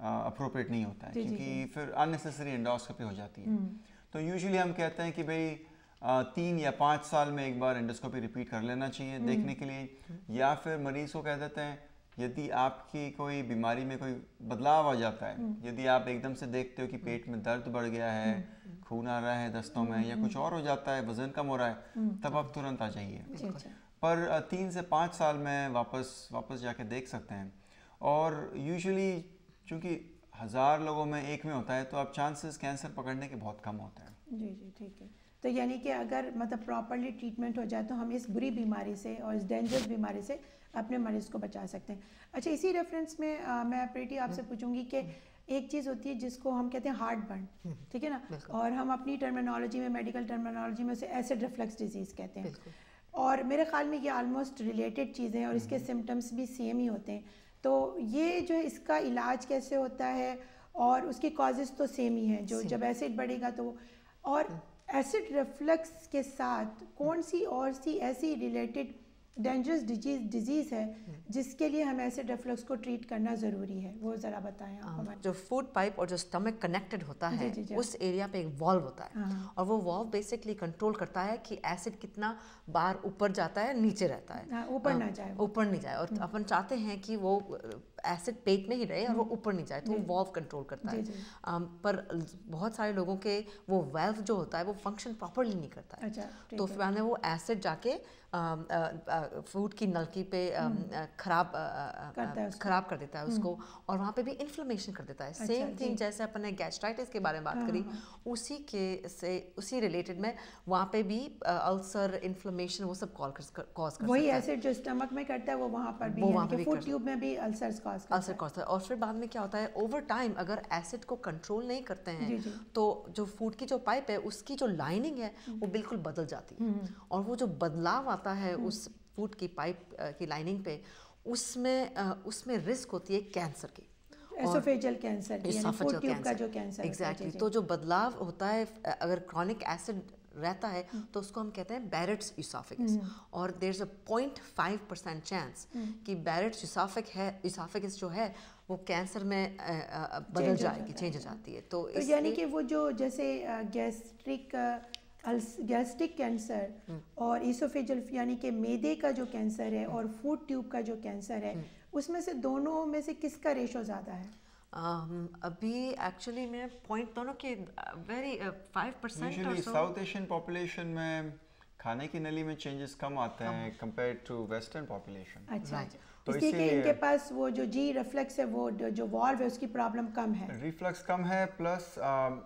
अप्रोप्रिएट नहीं होता है, क्योंकि फिर अननेसेसरी एंडोस्कोपी हो जाती है। तो यूजुअली हम कहते हैं कि भाई 3 या 5 साल में एक बार एंडोस्कोपी रिपीट कर लेना चाहिए देखने के लिए, या फिर मरीज को कह देते हैं यदि आपकी कोई बीमारी में कोई बदलाव आ जाता है, यदि आप एकदम से देखते हो कि पेट में दर्द बढ़ गया है, खून आ रहा है दस्तों में, या कुछ और हो जाता है, वजन कम हो रहा है, तब आप तुरंत आ जाइए। पर 3 से 5 साल में वापस जाके देख सकते हैं। और यूजुअली चूँकि 1000 लोगों में एक में होता है, तो अब चांसेस कैंसर पकड़ने के बहुत कम होते हैं। जी, ठीक है। तो यानी कि अगर मतलब प्रॉपर्ली ट्रीटमेंट हो जाए तो हम इस बुरी बीमारी से और इस डेंजरस बीमारी से अपने मरीज़ को बचा सकते हैं। अच्छा, इसी रेफरेंस में मैं प्रीति आपसे पूछूंगी कि एक चीज़ होती है जिसको हम कहते हैं हार्ट बर्न, ठीक है ना, और हम अपनी टर्मिनोलॉजी में, मेडिकल टर्मिनोलॉजी में उसे एसिड रिफ्लक्स डिजीज़ कहते हैं। और मेरे ख्याल में ये ऑलमोस्ट रिलेटेड चीज़ें हैं और इसके सिम्टम्स भी सेम ही होते हैं। तो ये जो है, इसका इलाज कैसे होता है? और उसकी कॉजेज़ तो सेम ही हैं, जो जब एसिड बढ़ेगा तो। और एसिड रिफ्लक्स के साथ कौन सी और सी ऐसी रिलेटेड डेंजरस डिजीज़ है जिसके लिए हमें एसिड रिफ्लक्स को ट्रीट करना ज़रूरी है, वो ज़रा बताएं आप हमें। जो फूड पाइप और जो स्टमक कनेक्टेड होता है, उस एरिया पे एक वॉल्व होता है और वो वॉल्व बेसिकली कंट्रोल करता है कि एसिड कितना बार ऊपर जाता है, नीचे रहता है, ऊपर ना जाए, ऊपर नहीं जाए। और अपन चाहते हैं कि वो एसिड पेट में ही रहे और वो ऊपर नहीं जाए, तो वो वॉल्व कंट्रोल करता है। पर बहुत सारे लोगों के वो वाल्व जो होता है वो फंक्शन प्रॉपरली नहीं करता है। तो फिर मैंने वो एसिड जाके फूड की नलकी पे खराब कर देता है उसको, और वहाँ पे भी इन्फ्लेमेशन कर देता है। सेम थिंग जैसे अपन ने गैस्ट्राइटिस के बारे में बात करी, उसी रिलेटेड में वहाँ पे भी अल्सर, इन्फ्लेमेशन, वो सब कॉज कर सकता है। वही एसिड जो स्टमक में करता है वो वहाँ पर भी, यानी कि फूड ट्यूब में भी अल्सर कॉज करता है। और फिर बाद में क्या होता है, ओवर टाइम अगर एसिड को कंट्रोल नहीं करते हैं तो जो फूड की जो पाइप है उसकी जो लाइनिंग है वो बिल्कुल बदल जाती है, और वो जो बदलाव आता है उस फूड की पाइप की लाइनिंग पे, उसमें रिस्क होती है कैंसर की। एसोफेजियल कैंसर यानी फूड ट्यूब का जो कैंसर एग्जैक्टली तो जो बदलाव होता है अगर क्रॉनिक एसिड रहता है तो उसको हम कहते हैं बैरेट्स ईसोफेगस और देयर इज अ 0.5% चांस कि बैरेट्स ईसोफेगस जो है वो कैंसर में बदल जाएगी, चेंज हो जाती है। तो यानी कि वो जो जैसे गैस्ट्रिक कैंसर और ईसोफेजियल यानी कि मैदे का जो कैंसर है और फूड ट्यूब का जो कैंसर है उसमें से दोनों में से किसका रेशो ज़्यादा है? अभी एक्चुअली में पॉइंट दोनों के वेरी 5% और साउथ एशियन पॉपुलेशन में खाने की नली में चेंजेस कम आते हैं कंपेयर टू वेस्टर्न पॉपुलेशन। अच्छा तो इसलिए इनके पास वो जो जी रिफ्लेक्स है वो जो वाल्व है उसकी प्रॉब्लम कम है, रिफ्लक्स कम है प्लस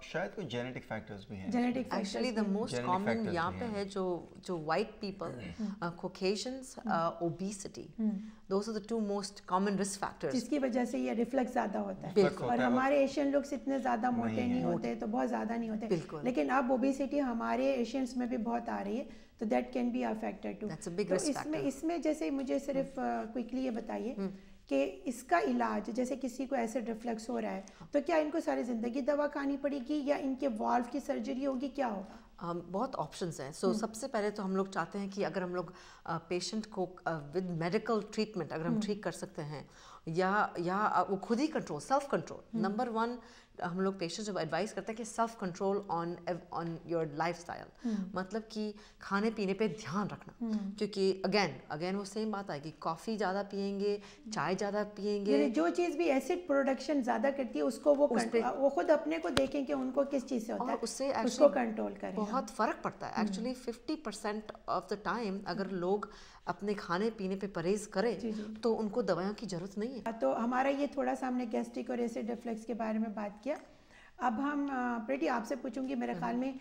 शायद कोई जेनेटिक फैक्टर्स भी हैं। Genetic actually the most common यहाँ पे है जो white people, Caucasians, obesity, those are the two most common risk factors जिसकी वजह से ये रिफ्लेक्स ज़्यादा होता है। और हमारे एशियन लोग इतने ज़्यादा मोटे नहीं होते, तो बहुत ज़्यादा नहीं होते, लेकिन अब ओबेसिटी हमारे एशियंस में भी बहुत आ रही है, तो that can be affected too. तो इसमें जैसे मुझे सिर्फ क्विकली ये बताइए कि इसका इलाज, जैसे किसी को एसिड रिफ्लक्स हो रहा है तो क्या इनको सारी ज़िंदगी दवा खानी पड़ेगी या इनके वाल्व की सर्जरी होगी, क्या होगा? बहुत ऑप्शंस हैं। सो सबसे पहले तो हम लोग चाहते हैं कि अगर हम लोग पेशेंट को विद मेडिकल ट्रीटमेंट अगर हम ठीक कर सकते हैं या वो खुद ही कंट्रोल, सेल्फ कंट्रोल। नंबर 1 हम लोग पेशेंट जब एडवाइस करते हैं कि self control on your lifestyle, मतलब कि खाने पीने पे ध्यान रखना, क्योंकि अगेन वो सेम बात है कि कॉफ़ी ज़्यादा पियेंगे, चाय ज़्यादा पियेंगे, जो चीज़ भी एसिड प्रोडक्शन ज़्यादा करती है उसको वो खुद अपने को देखें कि उनको किस चीज़ से होता है, उससे उसको कंट्रोल करें। बहुत फ़र्क पड़ता है एक्चुअली। 50% ऑफ द टाइम अगर लोग अपने खाने पीने पे परहेज करें तो उनको दवाइयों की ज़रूरत नहीं है। तो हमारा ये थोड़ा सा हमने गैस्ट्रिक और एसिड रिफ्लक्स के बारे में बात किया। अब हम प्रीति आपसे पूछूंगी, मेरे ख्याल में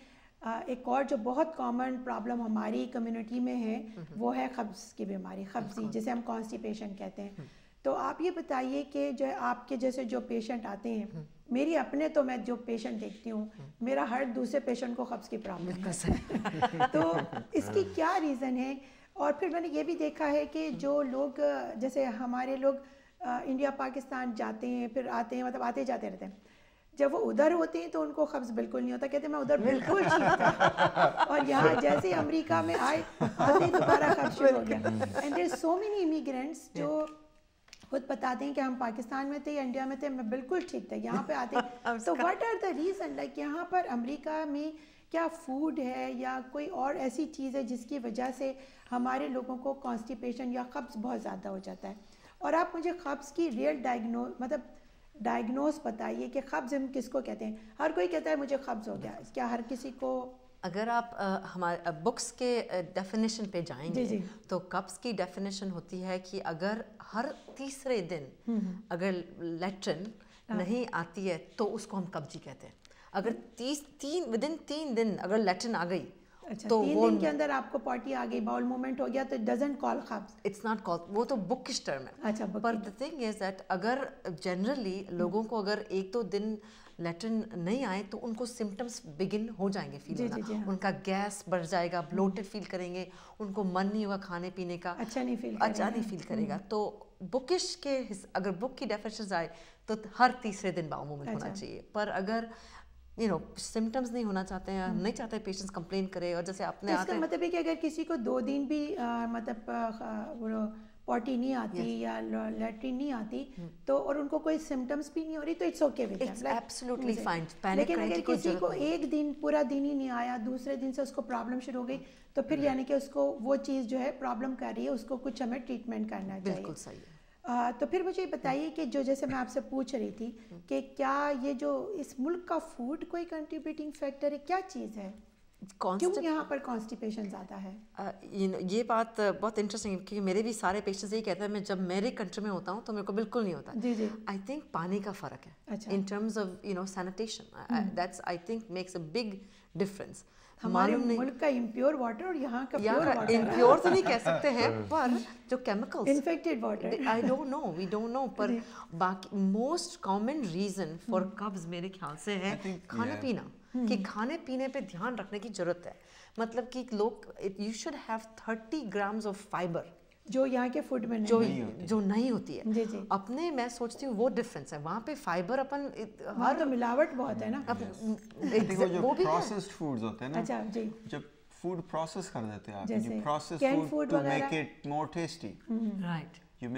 एक और जो बहुत कॉमन प्रॉब्लम हमारी कम्युनिटी में है वो है कब्ज़ की बीमारी, कब्ज़ी, जिसे हम कॉन्स्टिपेशन कहते हैं। तो आप ये बताइए कि जो आपके जैसे जो पेशेंट आते हैं, मेरी अपने तो मैं जो पेशेंट देखती हूँ, मेरा हर दूसरे पेशेंट को कब्ज़ की प्रॉब्लम है। तो इसकी क्या रीज़न है? और फिर मैंने ये भी देखा है कि जो लोग जैसे हमारे लोग इंडिया पाकिस्तान जाते हैं फिर आते हैं, मतलब आते जाते रहते हैं, जब वो उधर होते हैं तो उनको कब्ज़ बिल्कुल नहीं होता, कहते हैं मैं उधर बिल्कुल ठीक था, और यहाँ जैसे अमेरिका में आते ही दोबारा कब्ज़ शुरू हो गया। And there so many immigrants जो खुद बताते हैं कि हम पाकिस्तान में थे या इंडिया में थे, मैं बिल्कुल ठीक था, यहाँ पे आते तो what are the reason, like यहाँ पर अमेरिका में क्या फूड है या कोई और ऐसी चीज़ है जिसकी वजह से हमारे लोगों को कॉन्स्टिपेशन या कब्ज़ बहुत ज़्यादा हो जाता है? और आप मुझे कब्ज़ की रियल डायग्नोस बताइए कि कब्ज़ हम किसको कहते हैं? हर कोई कहता है मुझे कब्ज़ हो गया, क्या हर किसी को? अगर आप हमारे बुक्स के डेफिनेशन पे जाएंगे तो कब्ज़ की डेफिनेशन होती है कि अगर हर तीसरे दिन अगर लेट्रिन नहीं आती है तो उसको हम कब्ज़ी कहते हैं। अगर विदिन 3 दिन अगर लेट्रिन आ गई, अच्छा, तो 3 दिन के अंदर आपको पॉटी आ गई, बाउल मूवमेंट हो गया, तो इट डजंट कॉल कब्ज़, इट्स नॉट कॉल, वो तो बुकिश टर्म है। अच्छा, पर द थिंग इज दैट अगर जनरली लोगों को अगर 1-2 दिन लेट्रिन नहीं आए तो उनको सिम्टम्स बिगिन हो जाएंगे फील होना, उनका गैस बढ़ जाएगा, ब्लोटेड फील करेंगे, उनको मन नहीं होगा खाने पीने का, अच्छा नहीं फील करेगा। तो बुकिश के अगर बुक की डेफिनेशन आए तो हर तीसरे दिन बाउल मूवमेंट होना चाहिए। पर अगर सिम्टम्स नहीं होना चाहते हैं, नहीं चाहते पेशेंट्स कंप्लेन करे, और जैसे आपने तो इसका मतलब है कि अगर किसी को 2 दिन भी मतलब पॉटी नहीं आती या लैट्रिन नहीं आती तो और उनको कोई सिम्टम्स भी नहीं हो रही तो it's okay with its absolutely fine. लेकिन अगर किसी को एक दिन पूरा दिन ही नहीं आया, दूसरे दिन से उसको प्रॉब्लम शुरू हो गई, तो फिर यानी कि उसको वो चीज़ जो है प्रॉब्लम कर रही है, उसको कुछ हमें ट्रीटमेंट करना चाहिए। बिल्कुल सही है। तो फिर मुझे बताइए कि जो जैसे मैं आपसे पूछ रही थी कि क्या ये जो इस मुल्क का फूड कोई कंट्रीब्यूटिंग फैक्टर है, क्या चीज़ है, क्यों यहाँ पर कॉन्स्टिपेशन ज़्यादा है? ये बात बहुत इंटरेस्टिंग है क्योंकि मेरे भी सारे पेशेंट्स यही कहते हैं, मैं जब मेरे कंट्री में होता हूँ तो मेरे को बिल्कुल नहीं होता। जी आई थिंक पानी का फ़र्क है। अच्छा। In terms of sanitation, that's I think makes a big difference. हमारे मुल्क का इम्प्योर वाटर और यहाँ का प्योर वाटर, इम्प्योर तो नहीं कह सकते हैं पर जो chemicals, infected water, I don't know, we don't know, पर बाकी मोस्ट कॉमन रीजन फॉर कब्ज मेरे ख्याल से है खाना पीना, कि खाने पीने पे ध्यान रखने की जरूरत है। मतलब कि लोग, you should have 30 grams of fibre जो यहाँ के फूड में जो नहीं होती है। जी जी। अपने मैं सोचती हूँ वो डिफरेंस है, वहाँ पे फाइबर अपन वहाँ तो मिलावट बहुत है ना। वो भी प्रोसेस्ड फूड्स होते हैं ना। अच्छा जी। जब फूड प्रोसेस कर देते हैं आप, जैसे process food to make it more tasty, right, you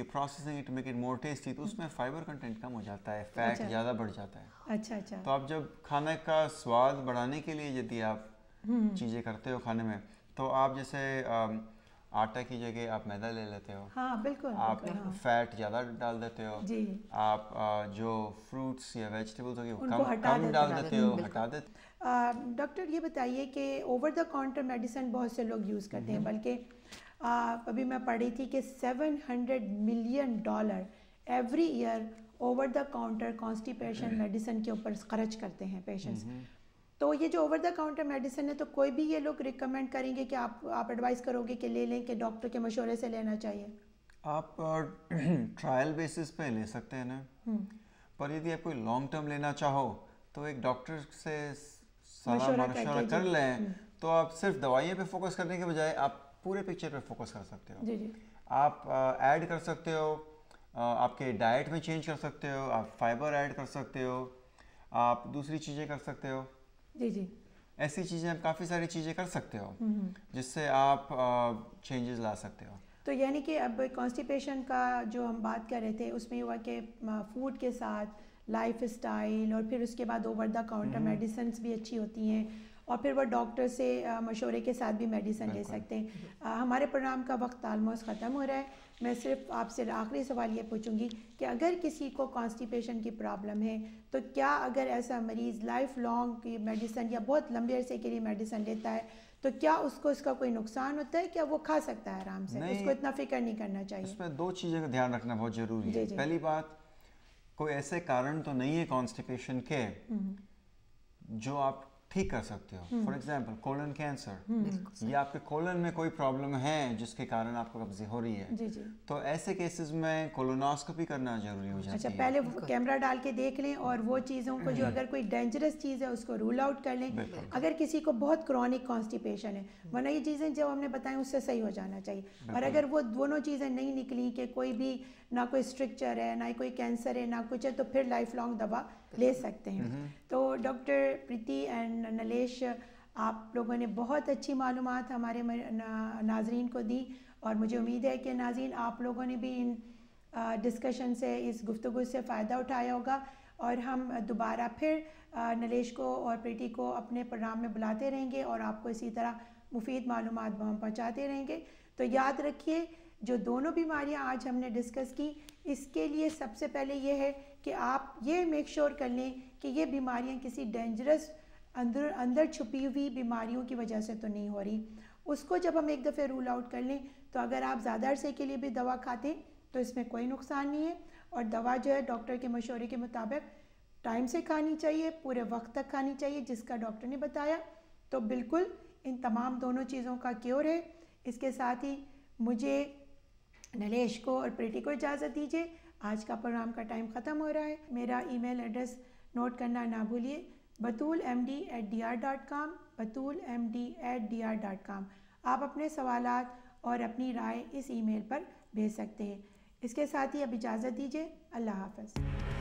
processing it to make it more tasty, तो उसमें फाइबर कंटेंट कम हो जाता है, फैट ज़्यादा बढ़ जाता है। अच्छा अच्छा। तो आप जब खाने का स्वाद बढ़ाने के लिए यदि आप चीज़ें करते हो खाने में, तो आप जैसे आटा की जगह आप मैदा ले लेते हो। हाँ बिल्कुल। आप फैट ज़्यादा डाल देते हो जी। आप जो फ्रूट्स या वेजिटेबल्स होगी कम डाल देते हो, हटा देते। डॉक्टर ये बताइए कि ओवर द काउंटर मेडिसिन बहुत से लोग यूज़ करते हैं, बल्कि अभी मैं पढ़ी थी कि $700 million every year over the counter constipation medicine के ऊपर खर्च करते हैं पेशेंट्स। तो ये जो ओवर द काउंटर मेडिसिन है, तो कोई भी ये लोग रिकमेंड करेंगे कि आप एडवाइस करोगे कि ले लें, कि डॉक्टर के मशवरे से लेना चाहिए? आप ट्रायल बेसिस पे ले सकते हैं ना, पर यदि आप कोई लॉन्ग टर्म लेना चाहो तो एक डॉक्टर से सलाह मशवरा कर लें, तो आप सिर्फ दवाइयों पे फोकस करने के बजाय आप पूरे पिक्चर पे फोकस कर सकते हो। जी जी। आप ऐड कर सकते हो, आपके डाइट में चेंज कर सकते हो, आप फाइबर ऐड कर सकते हो, आप दूसरी चीज़ें कर सकते हो। जी जी। ऐसी चीज़ें आप काफ़ी सारी चीज़ें कर सकते हो जिससे आप चेंजेस ला सकते हो। तो यानी कि अब कॉन्स्टिपेशन का जो हम बात कर रहे थे उसमें हुआ कि फूड के साथ लाइफ स्टाइल और फिर उसके बाद ओवर द काउंटर मेडिसिन भी अच्छी होती हैं, और फिर वह डॉक्टर से मशवरे के साथ भी मेडिसिन ले सकते हैं। हमारे प्रोग्राम का वक्त ऑलमोस्ट ख़त्म हो रहा है। मैं सिर्फ आपसे आखिरी सवाल ये पूछूंगी कि अगर किसी को कॉन्स्टिपेशन की प्रॉब्लम है, तो क्या अगर ऐसा मरीज़ लाइफ लॉन्ग मेडिसिन या बहुत लंबे अरसे के लिए मेडिसिन लेता है, तो क्या उसको इसका कोई नुकसान होता है? क्या वो खा सकता है आराम से? उसको इतना फिक्र नहीं करना चाहिए? इसमें दो चीज़ें का ध्यान रखना बहुत ज़रूरी है। पहली बात, कोई ऐसे कारण तो नहीं है कॉन्स्टिपेशन के जो आप ठीक कर सकते हो। फॉर एग्जाम्पल कोलन कैंसर, या आपके कोलन में कोई प्रॉब्लम है जिसके कारण आपको कब्ज़ी हो रही है, जी जी। तो ऐसे केसेस में कोलोनोस्कोपी करना जरूरी हो जाती है। अच्छा, पहले कैमरा डाल के देख लें और वो चीज़ों को जो अगर कोई डेंजरस चीज़ है उसको रूल आउट कर लें, अगर किसी को बहुत क्रॉनिक कॉन्स्टिपेशन है, वरना ये चीज़ें जो हमने बताएं उससे सही हो जाना चाहिए। और अगर वो दोनों चीज़ें नहीं निकली कि कोई भी ना कोई स्ट्रक्चर है, ना कोई कैंसर है, ना कुछ है, तो फिर लाइफ लॉन्ग दवा ले सकते हैं। तो डॉक्टर प्रीति एंड नलेश, आप लोगों ने बहुत अच्छी मालूमात हमारे नाजरीन को दी, और मुझे उम्मीद है कि नाज़रीन आप लोगों ने भी इन डिस्कशन से, इस गुफ्तगू से फ़ायदा उठाया होगा, और हम दोबारा फिर नलेश को और प्रीति को अपने प्रोग्राम में बुलाते रहेंगे और आपको इसी तरह मुफीद मालूमात हम पहुँचाते रहेंगे। तो याद रखिए, जो दोनों बीमारियां आज हमने डिस्कस की, इसके लिए सबसे पहले ये है कि आप ये मेक श्योर कर लें कि ये बीमारियां किसी डेंजरस अंदर छुपी हुई बीमारियों की वजह से तो नहीं हो रही। उसको जब हम एक दफ़े रूल आउट कर लें, तो अगर आप ज़्यादा अरसे के लिए भी दवा खाते हैं तो इसमें कोई नुकसान नहीं है, और दवा जो है डॉक्टर के मशवरे के मुताबिक टाइम से खानी चाहिए, पूरे वक्त तक खानी चाहिए जिसका डॉक्टर ने बताया। तो बिल्कुल इन तमाम दोनों चीज़ों का क्योर है। इसके साथ ही मुझे, नलेश को और प्रीति को इजाज़त दीजिए। आज का प्रोग्राम का टाइम ख़त्म हो रहा है। मेरा ईमेल एड्रेस नोट करना ना भूलिए, batulmd@dr.com, batulmd@dr.com। आप अपने सवालात और अपनी राय इस ईमेल पर भेज सकते हैं। इसके साथ ही अब इजाज़त दीजिए। अल्लाह हाफ़िज़।